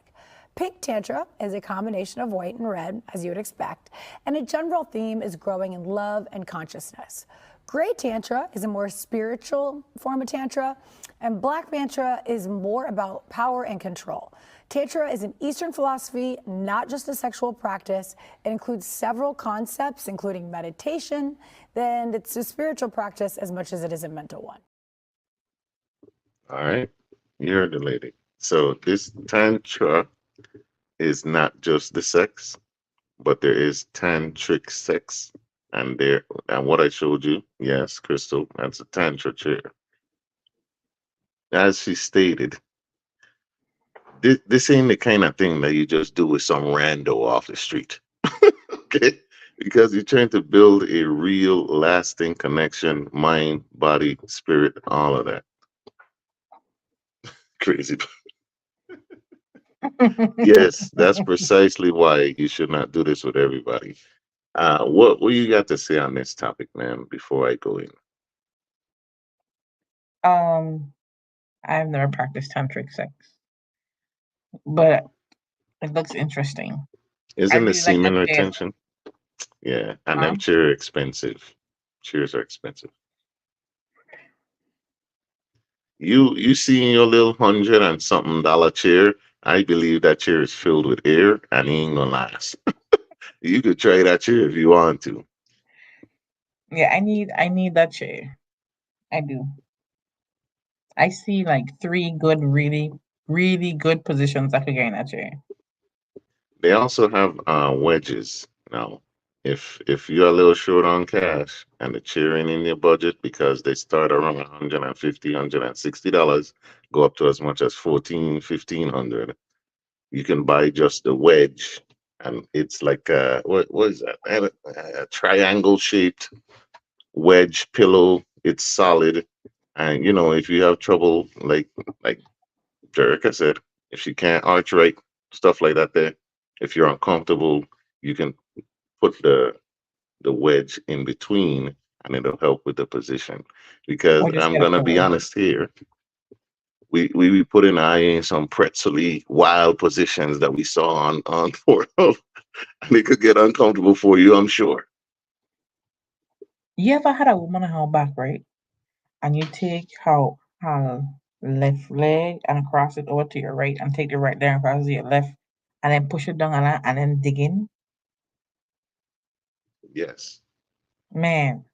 Pink Tantra is a combination of white and red, as you would expect, and a general theme is growing in love and consciousness. Gray Tantra is a more spiritual form of Tantra, and Black Tantra is more about power and control. Tantra is an Eastern philosophy, not just a sexual practice. It includes several concepts, including meditation, and it's a spiritual practice as much as it is a mental one. All right, you heard the lady. So this tantra is not just the sex, but there is tantric sex, and what I showed you, yes, Crystal, that's a tantra chair. As she stated, this ain't the kind of thing that you just do with some rando off the street. Okay, because you're trying to build a real lasting connection, mind, body, spirit, all of that. Crazy. Yes, that's precisely why you should not do this with everybody. What you got to say on this topic, man, before I go in? um, I've never practiced tantric sex, but it looks interesting. I Isn't the really like that semen chair. retention? Yeah, and Huh? them chairs are expensive. Chairs are expensive. You see your little hundred and something dollar chair. I believe that chair is filled with air and it ain't gonna last. You could try that chair if you want to. Yeah, I need that chair. I do. I see like three good, really, really good positions I could get in that chair. They also have wedges now. If you're a little short on cash and the chair ain't in your budget because they start around 150, $160, go up to as much as 14, 1500. You can buy just the wedge, and it's like what is that? A triangle shaped wedge pillow. It's solid, and if you have trouble, like Jerica said, if she can't arch right, stuff like that. There, if you're uncomfortable, you can put the wedge in between, and it'll help with the position. Because Or just I'm get a gonna be pillow. honest here, we be putting eye in some pretzely wild positions that we saw on Pornhub, and it could get uncomfortable for you, I'm sure. You ever had a woman on her back, right? And you take her left leg and cross it over to your right, and take the right leg and cross it to your left, and then push it down and then dig in. Yes, Man,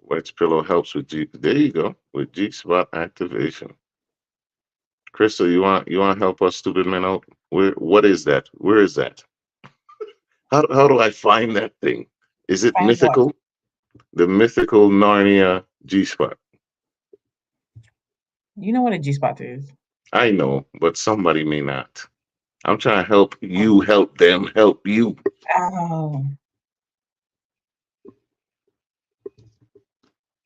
wedge pillow helps with G. There you go, with G spot activation. Crystal, you want to help us stupid men out? What is that? Where is that? How do I find that thing? Is it find what? mythical? The mythical Narnia G spot. You know what a G spot is? I know, but somebody may not. I'm trying to help you, help them, help you. Oh,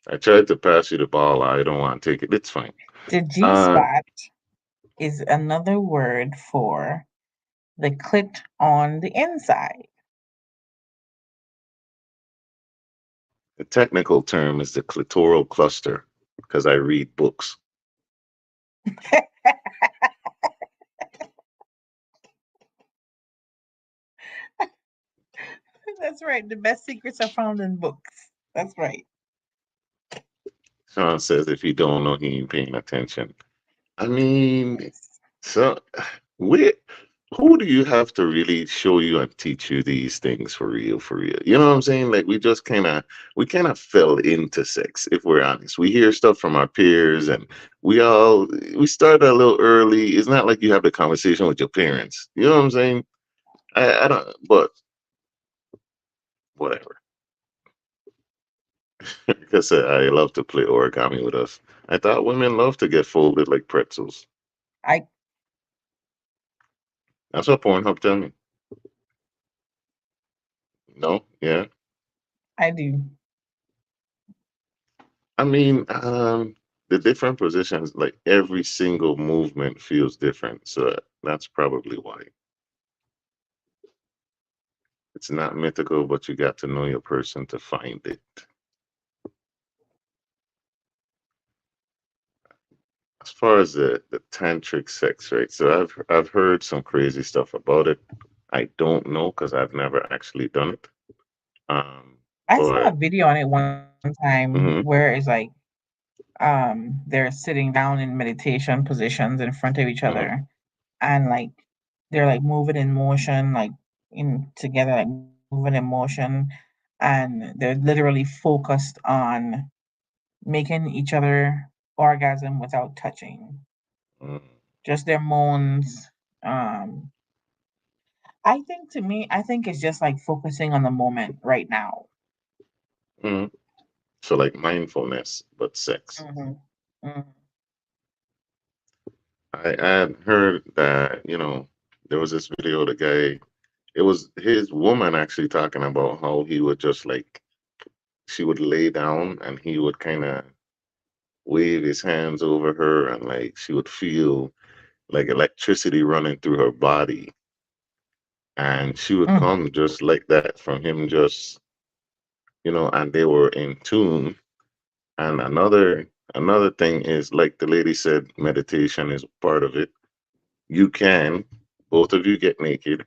I tried to pass you the ball. I don't want to take it. It's fine. the G Uh, spot is another word for the clit on the inside. the technical term is the clitoral cluster because I read books. That's right. The best secrets are found in books. That's right. Sean says if you don't know, he ain't paying attention. I mean, Yes. so we who do you have to really show you and teach you these things for real, for real? You know what I'm saying? Like we kind of fell into sex, if we're honest. We hear stuff from our peers and we started a little early. It's not like you have the conversation with your parents. You know what I'm saying? I don't, but whatever. Because I love to play origami with us. I thought women love to get folded like pretzels. I That's what Pornhub tell me. No, yeah. I do. I mean, the different positions, like every single movement feels different. So that's probably why. It's not mythical, but you got to know your person to find it. As far as the tantric sex, right? So I've heard some crazy stuff about it. I don't know because I've never actually done it. Um, I saw a but video on it one time mhm, where it's like they're sitting down in meditation positions in front of each mhm, other, and like they're like moving in motion, like in together, like moving in motion, and they're literally focused on making each other orgasm without touching, mhm, just their moans. um I think, to me, I think it's just like focusing on the moment right now. mhm. So like mindfulness, but sex. Hmm. Hmm. I had heard that, there was this video of the guy, it was his woman actually talking about how he would just like, she would lay down and he would kind of wave his hands over her, and like she would feel like electricity running through her body, and she would Mm. come just like that from him, just and they were in tune. And another thing is, like the lady said, meditation is part of it. You can both of you get naked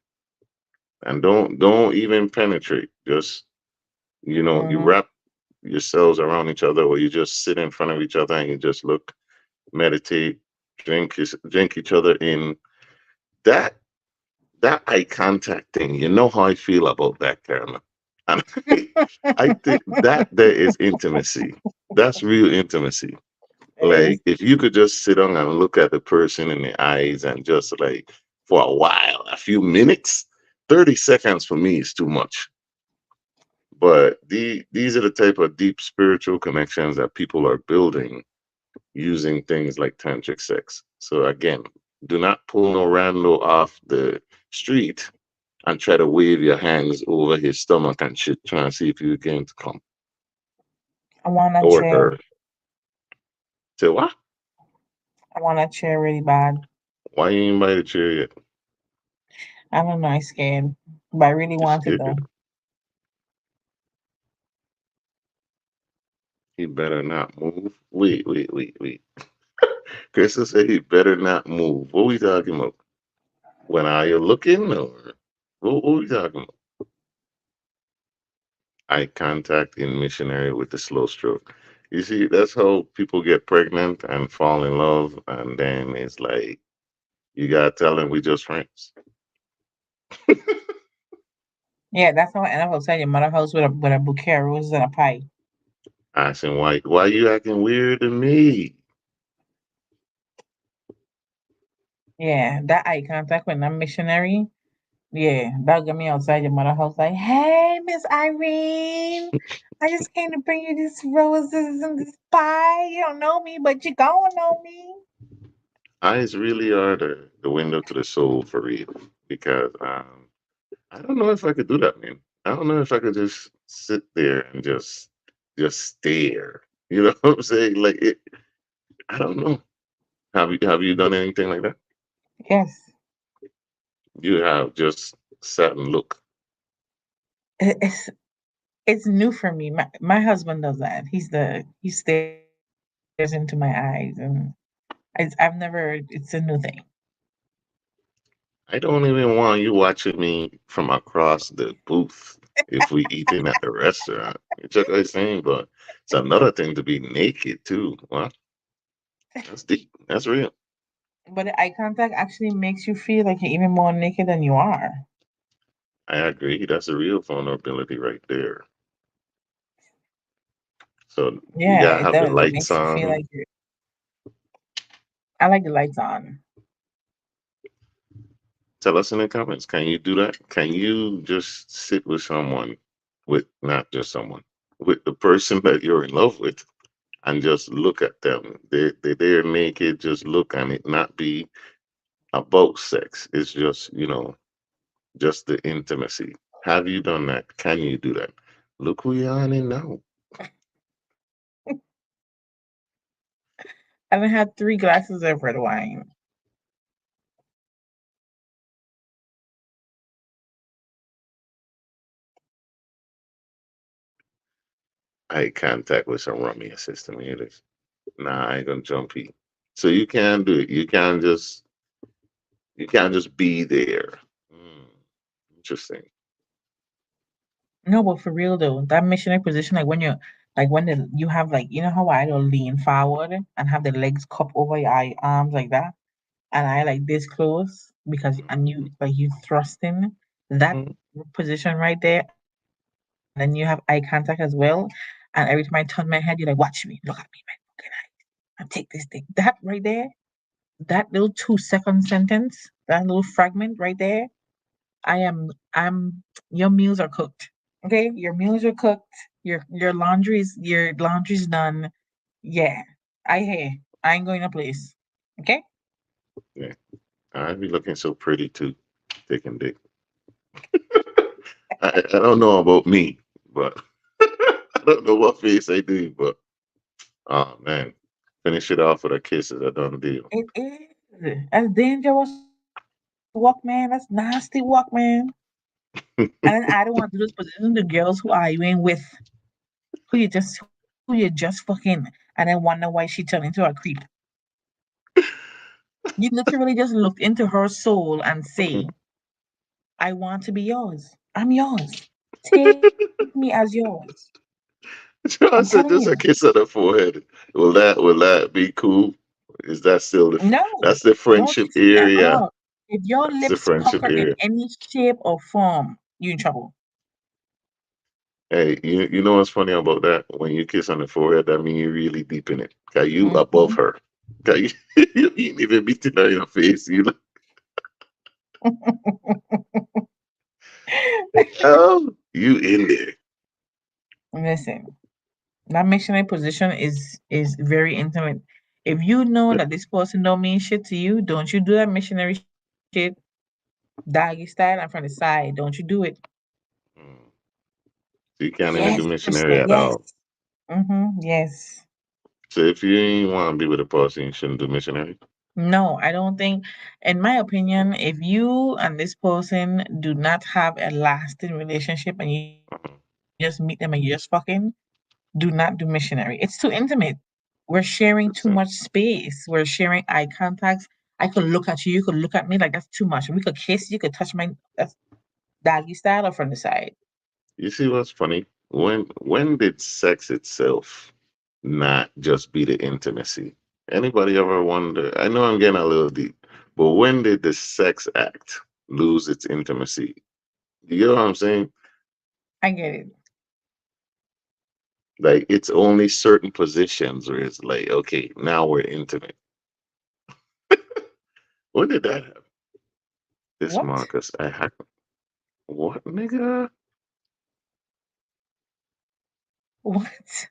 and don't even penetrate. Just you Mm-hmm. wrap yourselves around each other, or you just sit in front of each other and you just look, meditate, drink each other in. That that eye contact thing, you know how I feel about that, Carolyn. And I think that there is intimacy. That's real intimacy. It Like is. if you could just sit down and look at the person in the eyes and just like for a while, a few minutes, 30 seconds for me is too much. But these are the type of deep spiritual connections that people are building using things like tantric sex. So again, do not pull no rando off the street and try to wave your hands over his stomach and shit, trying to see if you're going to come I want a or chair. her. Say what? I want a chair really bad. Why you ain't by the chair yet? I don't know. I'm scared, but I really Just want it scared. though. He better not move. Wait. Crystal said he better not move. What we talking about? When are you looking, or what we talking about? Eye contact in missionary with the slow stroke. You see, that's how people get pregnant and fall in love, and then it's like you gotta tell them we just friends. Yeah, that's how I end up outside your mother house with a bouquet of roses and a pie. Asking why you acting weird to me? Yeah, that eye contact when I'm missionary. Yeah, that got me outside your mother house like, hey, Miss Irene, I just came to bring you these roses and this pie. You don't know me, but you gonna know me. Eyes really are the window to the soul for real. Because I don't know if I could do that, man. I don't know if I could just sit there and just stare. You know what I'm saying? Like it. I don't know. Have you done anything like that? Yes, You have just sat and look. it's it's new for me. My husband does that. He stares into my eyes, and I've never. It's a new thing. I don't even want you watching me from across the booth if we eating at the restaurant. You check what I'm saying? But it's another thing to be naked too. Well, that's deep. That's real. But the eye contact actually makes you feel like you're even more naked than you are. I agree. That's a real vulnerability right there. So you Yeah, gotta it have the does. It lights makes you feel on. like you're. I like the lights on. Tell us in the comments. Can you do that? Can you just sit with someone, with not just someone, with the person that you're in love with, and just look at them? They're naked. Just look, and it not be about sex. It's just the intimacy. Have you done that? Can you do that? Look who you're on it now. I done had 3 glasses of red wine. Eye contact with some rummy system. Here it is. Nah, I ain't gonna jump you. So you can do it. You can't just be there. Hmm, interesting. No, but for real though, that missionary position, like when you're, like when you have like, you know how I don't lean forward and have the legs cup over your arms like that, and I like this close because and you like you thrust in that Mhm. position right there, and then you have eye contact as well, and every time I turn my head, you're like, watch me, look at me, my fucking eyes, and take this thing. That right there, that little 2 second sentence, that little fragment right there, I'm your meals are cooked. Okay? Your meals are cooked. Your laundry's done. Yeah. I hear. I ain't going to place. Okay? Yeah, I'd be looking so pretty too, thick and dick. I don't know about me, but I don't know what face I do, but oh man. Finish it off with a kiss is a done deal. It is. That's dangerous work, man. That's nasty work, man. And then I don't want to do those positions the girls who are you in with, who you just fucking, and then wonder why she turned into a creep. You literally just look into her soul and say, I want to be yours. I'm yours. Take me as yours. I'm I telling said you. just a kiss on the forehead. Will that be cool? Is that still No, that's the don't friendship kiss me at area? all. If your That's the lips friendship pucker in area. any shape or form, you in trouble. Hey, you know what's funny about that? When you kiss on the forehead, that means you're really deep in it. Cause you above Hmm. her. Cause you, you ain't even beating her in your face. You like, oh, you in there. Listen, that missionary position is very intimate. If you know Yeah. that this person don't mean shit to you, don't you do that missionary shit, doggy style and from the side. Don't you do it. Mm. So you can't even Yes, do sister. missionary at Yes. all. Yes. So if you ain't want to be with a person, you shouldn't do missionary. No, I don't think, in my opinion, if you and this person do not have a lasting relationship and you just meet Uh-huh. them and you just fucking, do not do missionary. It's too intimate. We're sharing too much Interesting. space. We're sharing eye contacts. I could look at you, you could look at me like that's too much. We could kiss, you could touch my that's doggy style or from the side. You see what's funny? When did sex itself not just be the intimacy? Anybody ever wonder? I know I'm getting a little deep, but when did the sex act lose its intimacy? You know what I'm saying? I get it. Like it's only certain positions where it's like, okay, now we're intimate. When did that happen? This What? Marcus, I hack what nigga? What?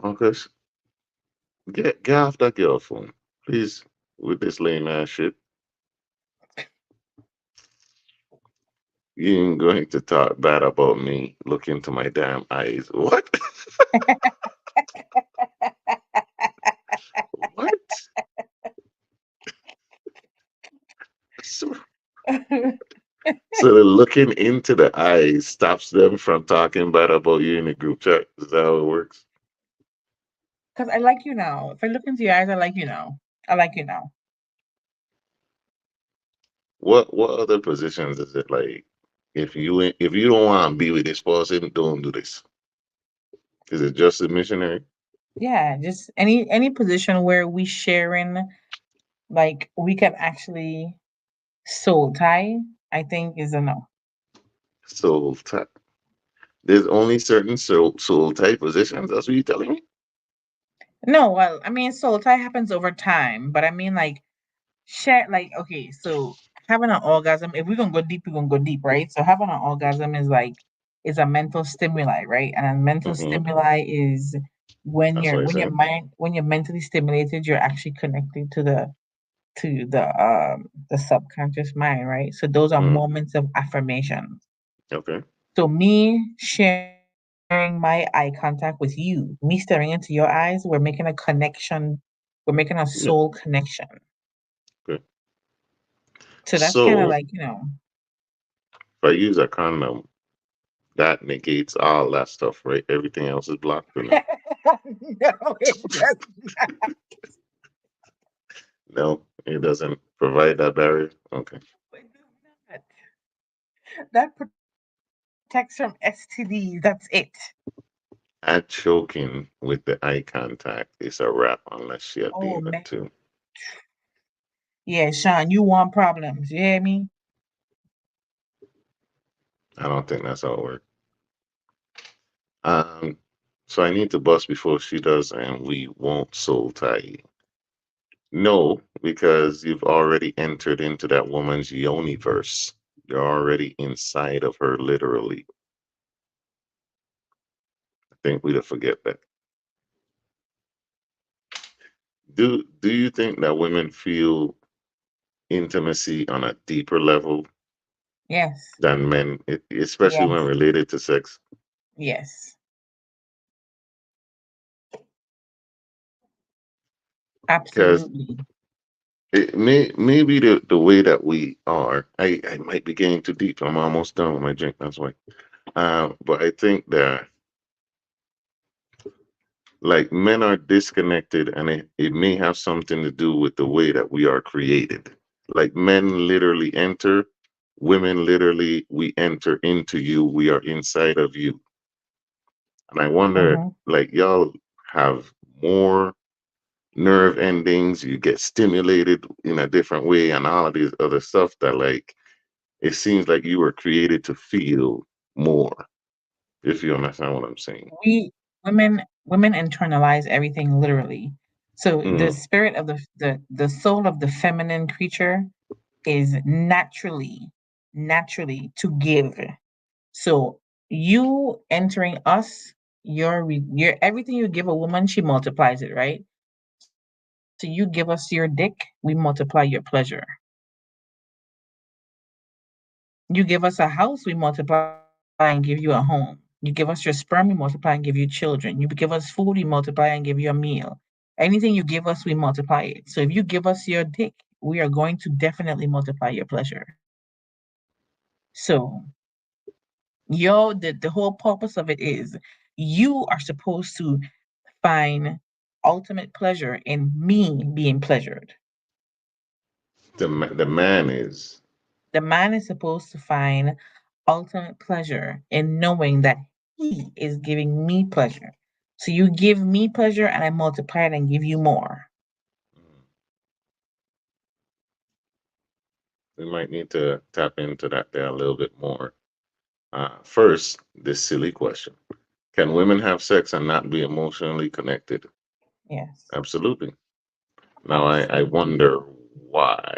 Marcus, get off that girl phone, please, with this lame ass shit. You ain't going to talk bad about me. Look into my damn eyes. What? What? So, so the looking into the eyes stops them from talking bad about you in the group chat. Is that how it works? Because I like you now. If I look into your eyes, I like you now. I like you now. What other positions is it like? If you don't want to be with this person, don't do this. Is it just a missionary? Yeah, just any position where we sharing, like we can actually soul tie, I think is a no. Soul type. There's only certain soul type positions. That's what you're telling me. No, well, I mean soul tie happens over time, but I mean like share like okay, so having an orgasm, if we're gonna go deep, we're gonna go deep, right? So having an orgasm is like is a mental stimuli, right? And a mental Hmm. stimuli is when That's what you're I when your said. mind when you're mentally stimulated, you're actually connected to the subconscious mind, right? So those are Mm, moments of affirmation. okay. So me sharing my eye contact with you, me staring into your eyes, we're making a connection, we're making a soul Yeah. connection. Good. So that's kind of So like, if I use a condom, that negates all that stuff, right? Everything else is blocked or no? no, it does No, it doesn't provide that barrier. Okay. not. That protects from STDs. That's it. At choking with the eye contact is a wrap unless she a Oh demon man. too. Yeah, Sean, you want problems. You hear me? I don't think that's how it works. Um, so I need to bust before she does, and we won't soul tie. No, because you've already entered into that woman's universe. You're already inside of her, literally. I think we'd forget that. Do you think that women feel intimacy on a deeper level Yes. than men, especially when Yes. related to sex? Yes. because Absolutely. it maybe the way that we are. I might be getting too deep. I'm almost done with my drink. That's why. But I think that like men are disconnected, and it may have something to do with the way that we are created. Like men literally enter, women literally we enter into you. We are inside of you, and I wonder, Mm-hmm. like y'all have more nerve endings. You get stimulated in a different way, and all of these other stuff that like it seems like you were created to feel more. If you understand what I'm saying. We women internalize everything literally. So the Mm, spirit of the soul of the feminine creature is naturally to give. So you entering us, your everything you give a woman, she multiplies it, right? So you give us your dick, we multiply your pleasure. You give us a house, we multiply and give you a home. You give us your sperm, we multiply and give you children. You give us food, we multiply and give you a meal. Anything you give us, we multiply it. So if you give us your dick, we are going to definitely multiply your pleasure. So the whole purpose of it is you are supposed to find ultimate pleasure in me being pleasured. the man is. The man is supposed to find ultimate pleasure in knowing that he is giving me pleasure. So you give me pleasure and I multiply it and give you more. We might need to tap into that there a little bit more. First, this silly question: can women have sex and not be emotionally connected? Yes, Absolutely. Now, I absolutely. wonder why.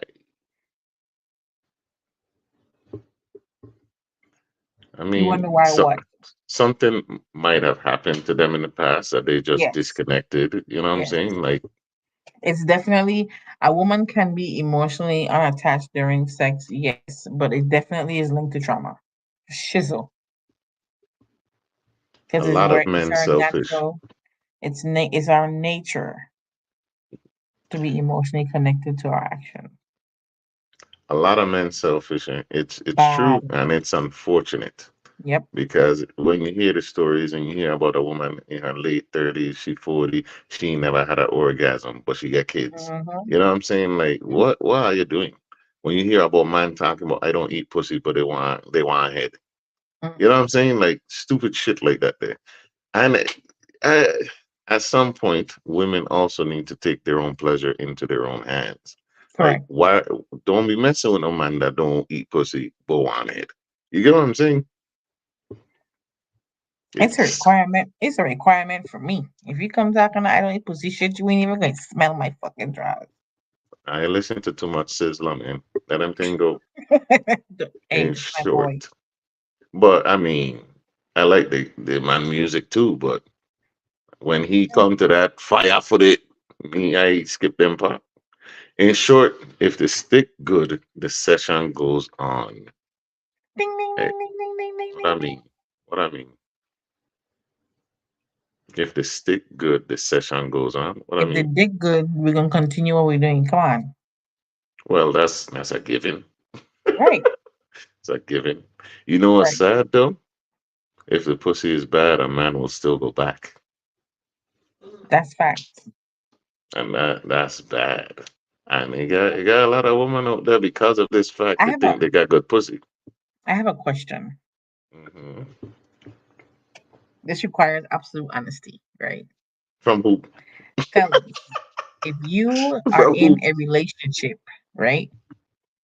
I You wonder mean, why what? something might have happened to them in the past that they just Yes, disconnected. You know what I'm yes. saying? Like It's definitely a woman can be emotionally unattached during sex, yes, but it definitely is linked to trauma. Shizzle, a because lot of it's men our selfish. natural, it's our nature to be emotionally connected to our actions. A lot of men selfish, and it's true, Bad. and it's unfortunate. Yep. Because when you hear the stories and you hear about a woman in her late 30s, she 40, she never had an orgasm, but she got kids. Mm-hmm. You know what I'm saying? Like, Mm-hmm. what are you doing? When you hear about man talking about I don't eat pussy, but they want head. You know what I'm saying? Like stupid shit like that there. And uh, at some point, women also need to take their own pleasure into their own hands. Like, Correct. why don't be messing with a man that don't eat pussy but want head? You get what I'm saying? It's a It's requirement. It's a requirement for me. If you come talking, I don't eat pussy shit. You ain't even gonna smell my fucking drawers. I listen to too much Sizzler, man. Let them thing go Hey, in that's my boy. short. But I mean, I like the man music too. But when he come to that fire for it, me, I skip them part. In short, if the stick good, the session goes on. Ding ding Hey, ding ding ding ding ding what I ding ding. mean, what I mean. If the stick good, the session goes on. What I If the mean. dick good, we're gonna continue what we're doing. Come on. Well, that's a given. Right. It's a given. You know what's Right. sad though? If the pussy is bad, a man will still go back. That's facts. And that's bad. And you got a lot of women out there because of this fact I they have a think they got good pussy. I have a question. Hmm. This requires absolute honesty, right? From who? Fellas, if you are From in who? a relationship, right?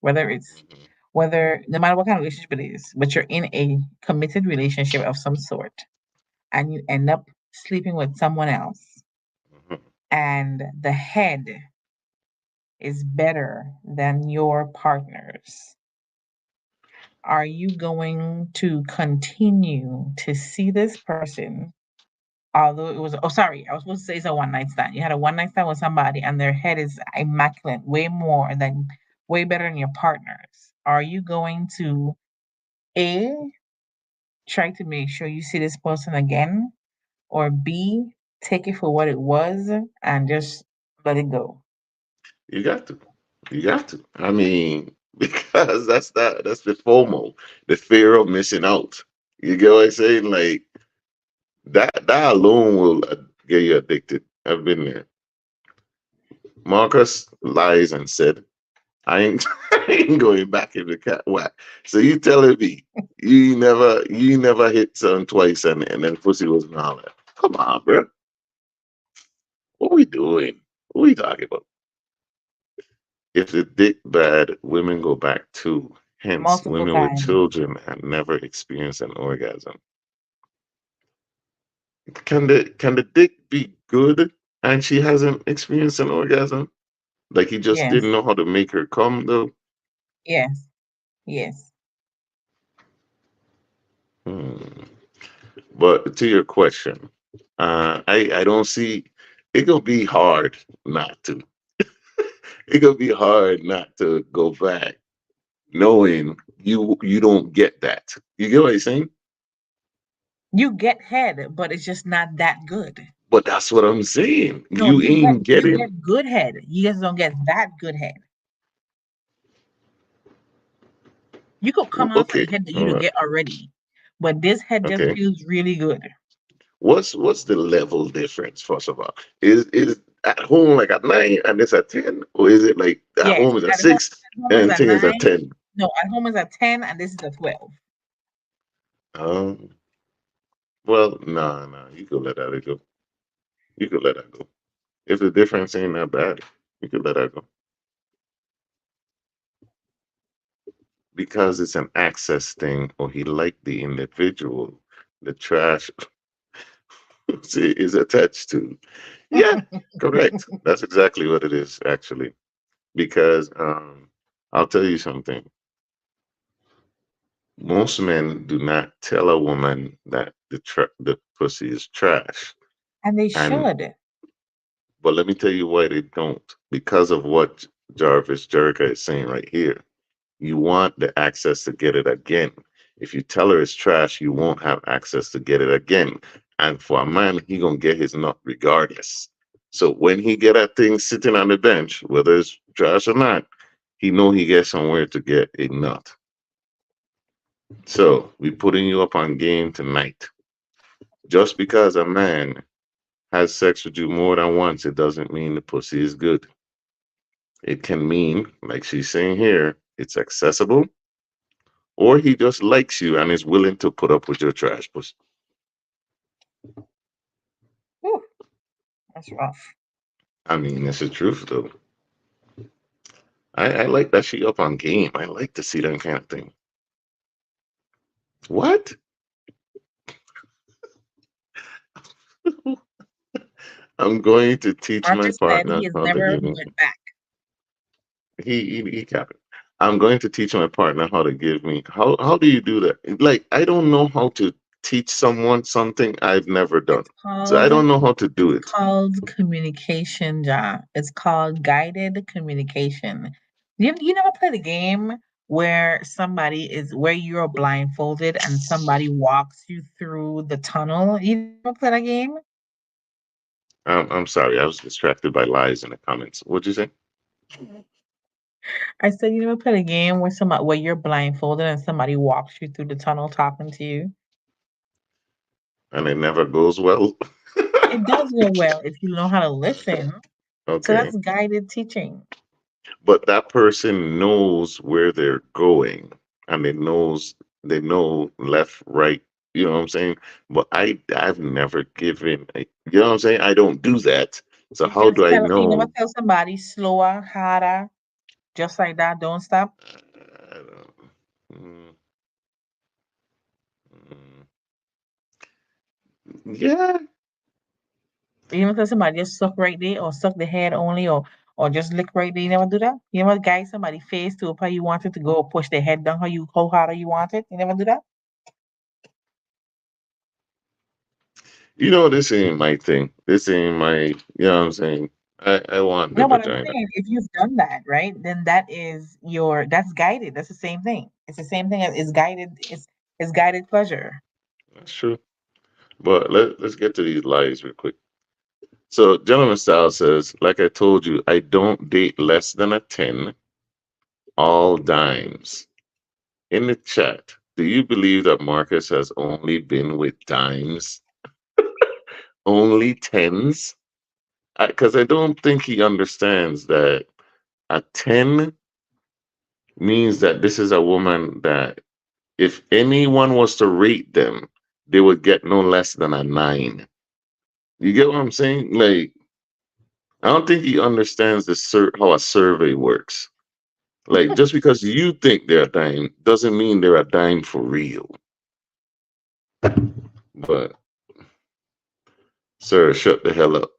Whether it's Mhm, whether no matter what kind of relationship it is, but you're in a committed relationship of some sort and you end up sleeping with someone else mhm. and the head is better than your partner's, are you going to continue to see this person? Although it was, oh, sorry, I was supposed to say it's a one night stand. You had a one night stand with somebody and their head is immaculate, way better than your partner's. Are you going to A, try to make sure you see this person again, or B, take it for what it was and just Let it go. You got to. You got to. I mean, because that's the FOMO, the fear of missing out. You get what I'm saying? Like that alone will get you addicted. I've been there. Marcus lies and said, I ain't I ain't going back in the cat whack. So you telling me you never hit son twice and then pussy was not there. Come on, bro. What we doing? What we talking about? If the dick bad, women go back too. Hence, Multiple women with times. children and never experience an orgasm. Can the dick be good and she hasn't experienced an orgasm? Like he just didn't Yes. know how to make her come though. Yes. Yes. Hmm. But to your question, I don't see it gonna be hard not to. It gonna be hard not to go back knowing you don't get that. You get what I'm saying? You get head, but it's just not that good. But that's what I'm saying. No, You ain't you getting get good head. You just don't get that good head. You could come off a okay. head that you All don't right. get already, but this head just Okay. feels really good. What's the level difference, first of all? Is at home like at 9 and it's at 10? Or is it like at Yes, home is at 6 at home is and at thing is at 9. 10? No, at home is at 10, and this is at 12. Um, well, nah, you could let that go. You could let that go. If the difference ain't that bad, you could let that go. Because it's an access thing, or he liked the individual, the trash is attached to. Yeah, correct. That's exactly what it is, actually. Because I'll tell you something. Most men do not tell a woman that the pussy is trash. And they And should. but let me tell you why they don't. Because of what Jarvis Jerica is saying right here. You want the access to get it again. If you tell her it's trash, you won't have access to get it again. And for a man, he gonna get his nut regardless. So when he get that thing sitting on the bench, whether it's trash or not, he know he gets somewhere to get a nut. So we putting you up on game tonight. Just because a man has sex with you more than once, it doesn't mean the pussy is good. It can mean, like she's saying here, it's accessible, or he just likes you and is willing to put up with your trash pussy. Whew, that's rough. I mean, it's the truth though. I like that she up on game. I like to see that kind of thing. What? I'm going to teach my Marcus said partner he has how to never give me. went back. He capped it. I'm going to teach my partner how to give me. How do you do that? Like I don't know how to teach someone something I've never done. It's So I called don't know how to do it's it. called communication, Ja. It's called guided communication. You never played a game where you're blindfolded and somebody walks you through the tunnel. You never played a game? I'm sorry. I was distracted by lies in the comments. What'd you say? I said you never played a game where you're blindfolded and somebody walks you through the tunnel talking to you. And it never goes well. It does go well if you know how to listen. So Okay. that's guided teaching. But that person knows where they're going and they know left, right, you know what I'm saying? But I've never given you know what I'm saying? I don't do that. So You how just do I you never know? tell somebody slower, harder, just like that, don't stop. I don't- mm, mm, yeah. You never tell somebody just suck right there or suck the head only or just lick right there. You never do that? You never guide somebody face to how you want it to go or push their head down how harder you want it? You never do that? You know this ain't my thing. This ain't my you know what I'm saying? I want the No, but I'm vagina. saying if you've done that, right, then that's guided. That's the same thing. It's the same thing as it's guided pleasure. That's true. But let's get to these lies real quick. So, Gentleman Style says, like I told you, I don't date less than a 10, all dimes. In the chat, do you believe that Marcus has only been with dimes? Only tens? Because I don't think he understands that a 10 means that this is a woman that if anyone was to rate them, they would get no less than a 9. You get what I'm saying? Like, I don't think he understands how a survey works. Like, just because you think they're a dime doesn't mean they're a dime for real. But, sir, shut the hell up.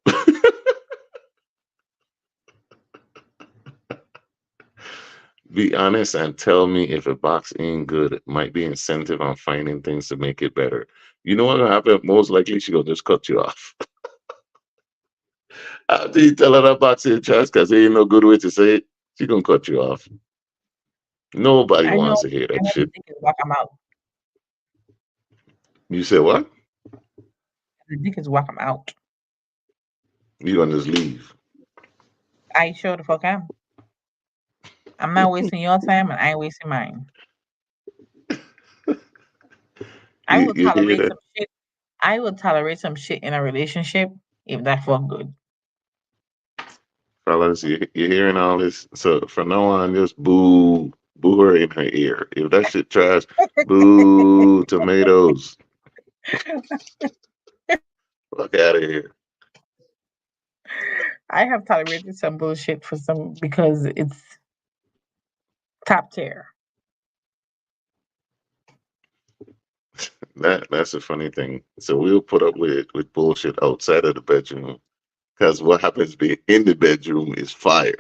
Be honest and tell me if a box ain't good. It might be incentive on finding things to make it better. You know what's gonna happen? Most likely she gonna just cut you off. After you tell her that box ain't trash because there ain't no good way to say it, she gonna cut you off. Nobody I know. wants to hear I that know the shit. dick is whack 'em out. You said what? The dick is whack 'em out. You gonna just leave. I sure the fuck am. I'm not wasting your time, and I ain't wasting mine. I will You hear tolerate that? some shit. I will tolerate some shit in a relationship if that fuck good. Fellas, you're hearing all this. So from now on, just boo her in her ear. If that shit trash, boo tomatoes. Fuck out of here. I have tolerated some bullshit for some because it's top tier. That's a funny thing. So we'll put up with bullshit outside of the bedroom because what happens being in the bedroom is fire.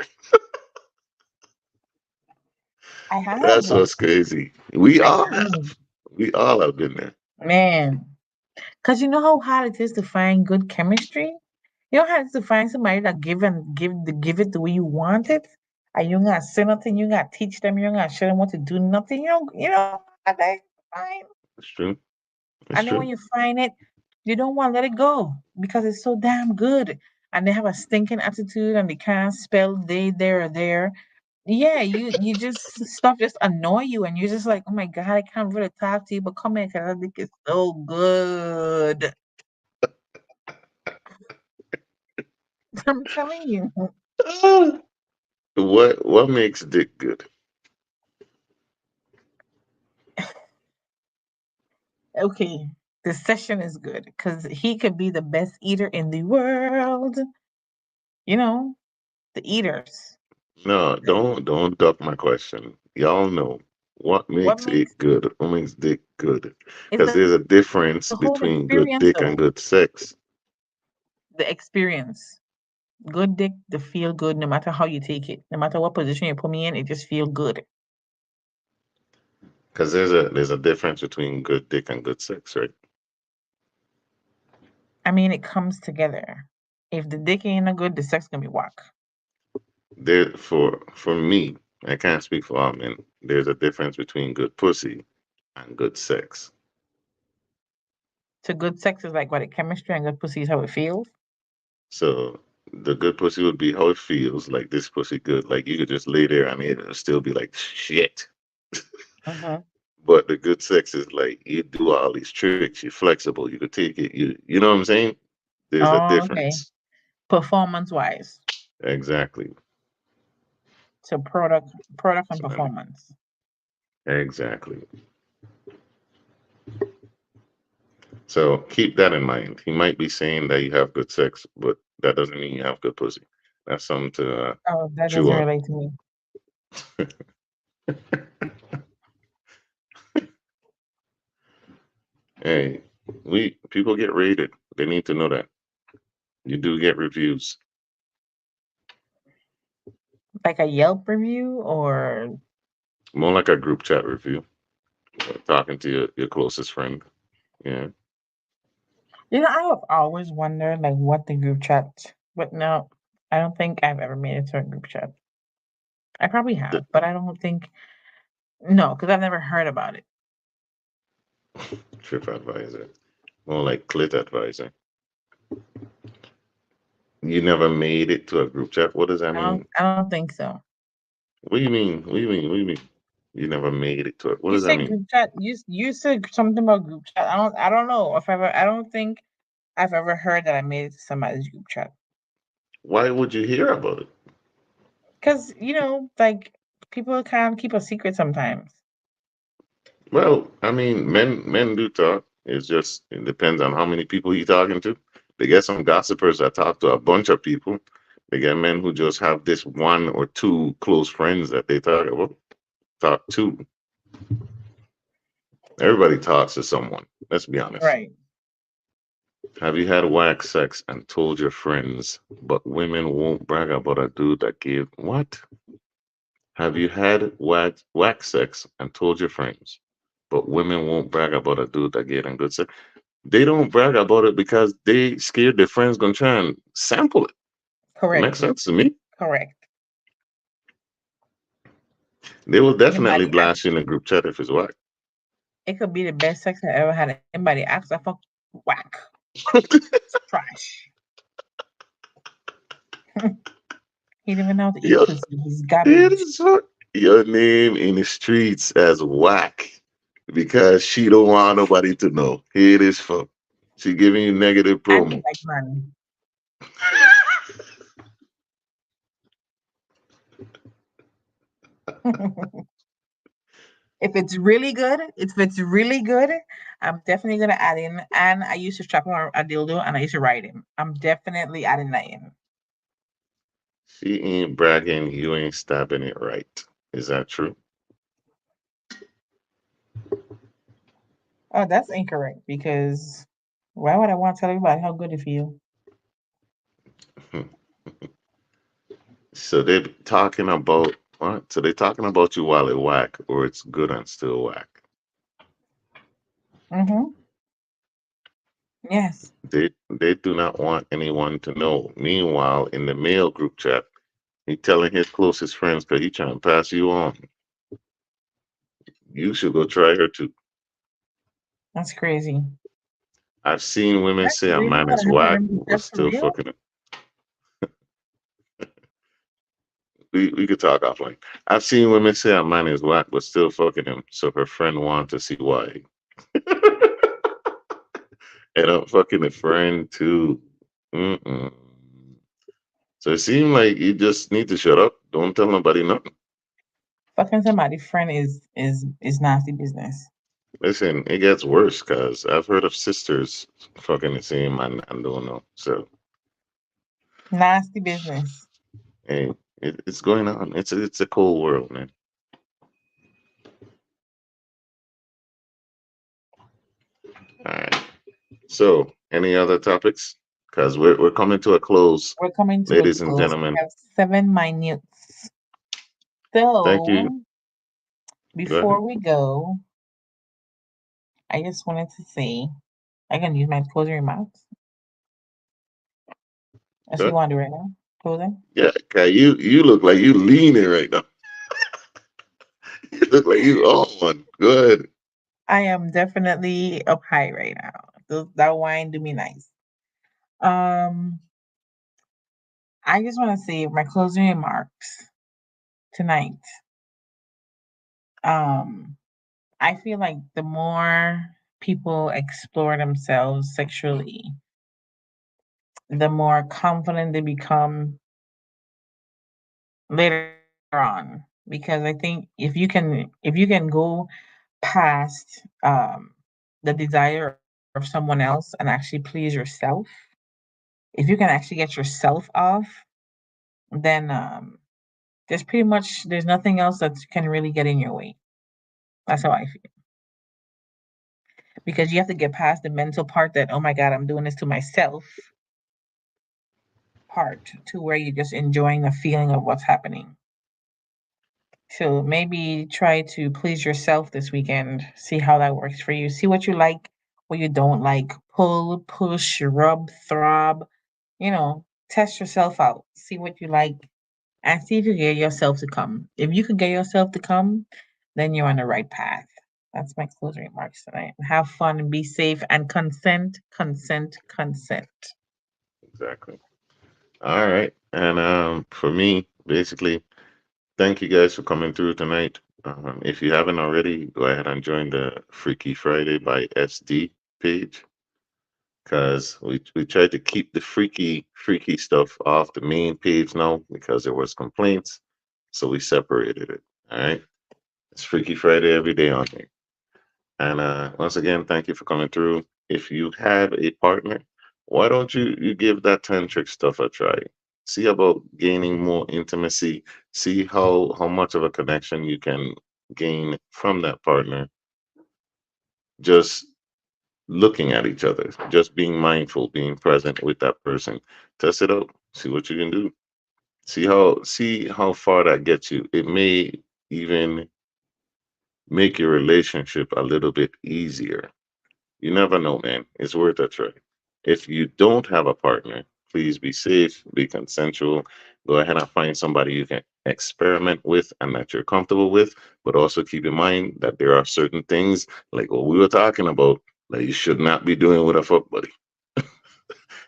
I have, That's what's crazy. I have, We all have been there. man. Cause you know how hard it is to find good chemistry. You know how it is to find somebody that give it the way you want it, and you ain't gotta say nothing. You ain't gotta teach them. You ain't gotta show them what to do. Nothing. You know. And they fine. It's true. It's And then when true. you find it, you don't want to let it go because it's so damn good. And they have a stinking attitude and they can't spell they, there, or there. Yeah, you just stuff just annoy you and you're just like, oh my God, I can't really talk to you, but come here because I think it's so good. I'm telling you. Ah, what makes dick good? Okay, the session is good because he could be the best eater in the world. You know, the eaters. No, don't duck my question. Y'all know what What makes makes it good. What makes dick good? is Because there's a the difference whole between good experience dick and though. good sex. The experience. Good dick, the feel good no matter how you take it. No matter what position you put me in, it just feel good. Because there's a difference between good dick and good sex, right? I mean, it comes together. If the dick ain't no good, the sex gonna be whack. There for me, I can't speak for all men. There's a difference between good pussy and good sex. So good sex is like what it chemistry and good pussy is how it feels. So the good pussy would be how it feels, like this pussy good. Like you could just lay there and it'll still be like shit. Mm-hmm. But the good sex is like you do all these tricks, you're flexible, you could take it, you know what I'm saying? There's a Oh, okay. difference. Performance wise. Exactly. So product and So then performance. exactly. So keep that in mind. He might be saying that you have good sex, but that doesn't mean you have good pussy. That's something to Oh, that chew doesn't on. relate to me. Hey, we people get rated. They need to know that. You do get reviews. Like a Yelp review or More like a group chat review. Talking to your closest friend. Yeah. I have always wondered like what the group chat but no, I don't think I've ever made it to a group chat. I probably The have, but I don't think no, because I've never heard about it. trip advisor. More like clit advisor. You never made it to a group chat. What does that mean? I don't think so. What do you mean? What do you mean? What do you mean? You never made it to it. What You does that said mean? group chat. You said something about group chat. I don't know if ever. I don't think I've ever heard that I made it to somebody's group chat. Why would you hear about it? Because like people kind of keep a secret sometimes. Well, I mean, men do talk. It's just it depends on how many people you talking to. They get some gossipers that talk to a bunch of people. They get men who just have this one or two close friends that they talk to. Everybody talks to someone. Let's be honest. Right. Have you had wax sex and told your friends, but women won't brag about a dude that gave what? Have you had wax sex and told your friends, but women won't brag about a dude that gave them good sex? They don't brag about it because they scared their friends gonna try and sample it. It makes Correct. sense to me. Correct. They will definitely Anybody ask? blast you in a group chat if it's whack. It could be the best sex I ever had. Anybody ask? I fuck whack. It's trash. He didn't even know how to eat Yo, pussy. He's it garbage. is your name in the streets as whack because she don't want nobody to know. Here it is for she giving you negative And he promo. like money. If it's really good, I'm definitely gonna add in. And I used to strap him a dildo and I used to ride him. I'm definitely adding that in. She ain't bragging, you ain't stabbing it right. Is that true? Oh, that's incorrect because why would I want to tell everybody how good it feels? So they're talking about what? So they're talking about you while it whack, or it's good and still whack. Mm-hmm. Yes. They do not want anyone to know. Meanwhile, in the male group chat, he telling his closest friends because he trying to pass you on. You should go try her too. That's crazy. I've seen women That's say a really man what is happened whack, in group but chat for still real? fucking him. We could talk offline. I've seen women say a man is whack, but still fucking him. So her friend want to see why. And I'm fucking a friend too. Mm-mm. So it seems like you just need to shut up. Don't tell nobody nothing. Fucking somebody friend is nasty business. Listen, it gets worse because I've heard of sisters fucking the same man and don't know. So Nasty business. hey, it's going on. It's a cold world, man. All right. So any other topics? Because we're coming to a close, We're coming to a ladies and close. We gentlemen. have 7 minutes. Thank you. So Go ahead. before we go, I just wanted to say I can use my closing remarks. That's Go what you ahead. want to do right now. Closing. Yeah, okay. You look like you leaning right now. You look like you on one. Go ahead. I am definitely up high right now. That wine do me nice. Um, I just want to say my closing remarks tonight. Um, I feel like the more people explore themselves sexually, the more confident they become later on. Because I think if you can go past the desire of someone else and actually please yourself, if you can actually get yourself off, then there's nothing else that can really get in your way. That's how I feel. Because you have to get past the mental part that, oh my God, I'm doing this to myself part, to where you're just enjoying the feeling of what's happening. So maybe try to please yourself this weekend. See how that works for you. See what you like, what you don't like. Pull, push, rub, throb. Test yourself out. See what you like and see if you get yourself to come. If you can get yourself to come, then you're on the right path. That's my closing remarks tonight. Have fun and be safe and consent, consent, consent. Exactly. All right. And for me, basically, thank you guys for coming through tonight. If you haven't already, go ahead and join the Freaky Friday by SD page because we tried to keep the freaky stuff off the main page now because there was complaints, so we separated it. All right, it's Freaky Friday every day on here. And once again, thank you for coming through. If you have a partner, why don't you give that tantric stuff a try? See about gaining more intimacy. See how much of a connection you can gain from that partner. Just looking at each other, just being mindful, being present with that person. Test it out. See what you can do. See how far that gets you. It may even make your relationship a little bit easier. You never know, man. It's worth a try. If you don't have a partner, please be safe, be consensual. Go ahead and find somebody you can experiment with and that you're comfortable with. But also keep in mind that there are certain things, like what we were talking about, that you should not be doing with a fuck buddy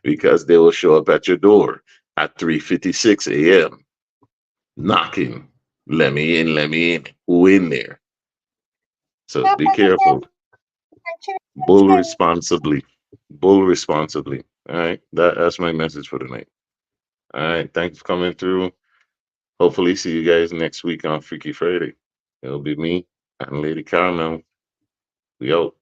because they will show up at your door at 3:56 a.m. knocking. Let me in, let me in. Who in there? So be careful. Bull responsibly. Bull responsibly. All right. That's my message for tonight. All right. Thanks for coming through. Hopefully see you guys next week on Freaky Friday. It'll be me and Lady Carmel. We out.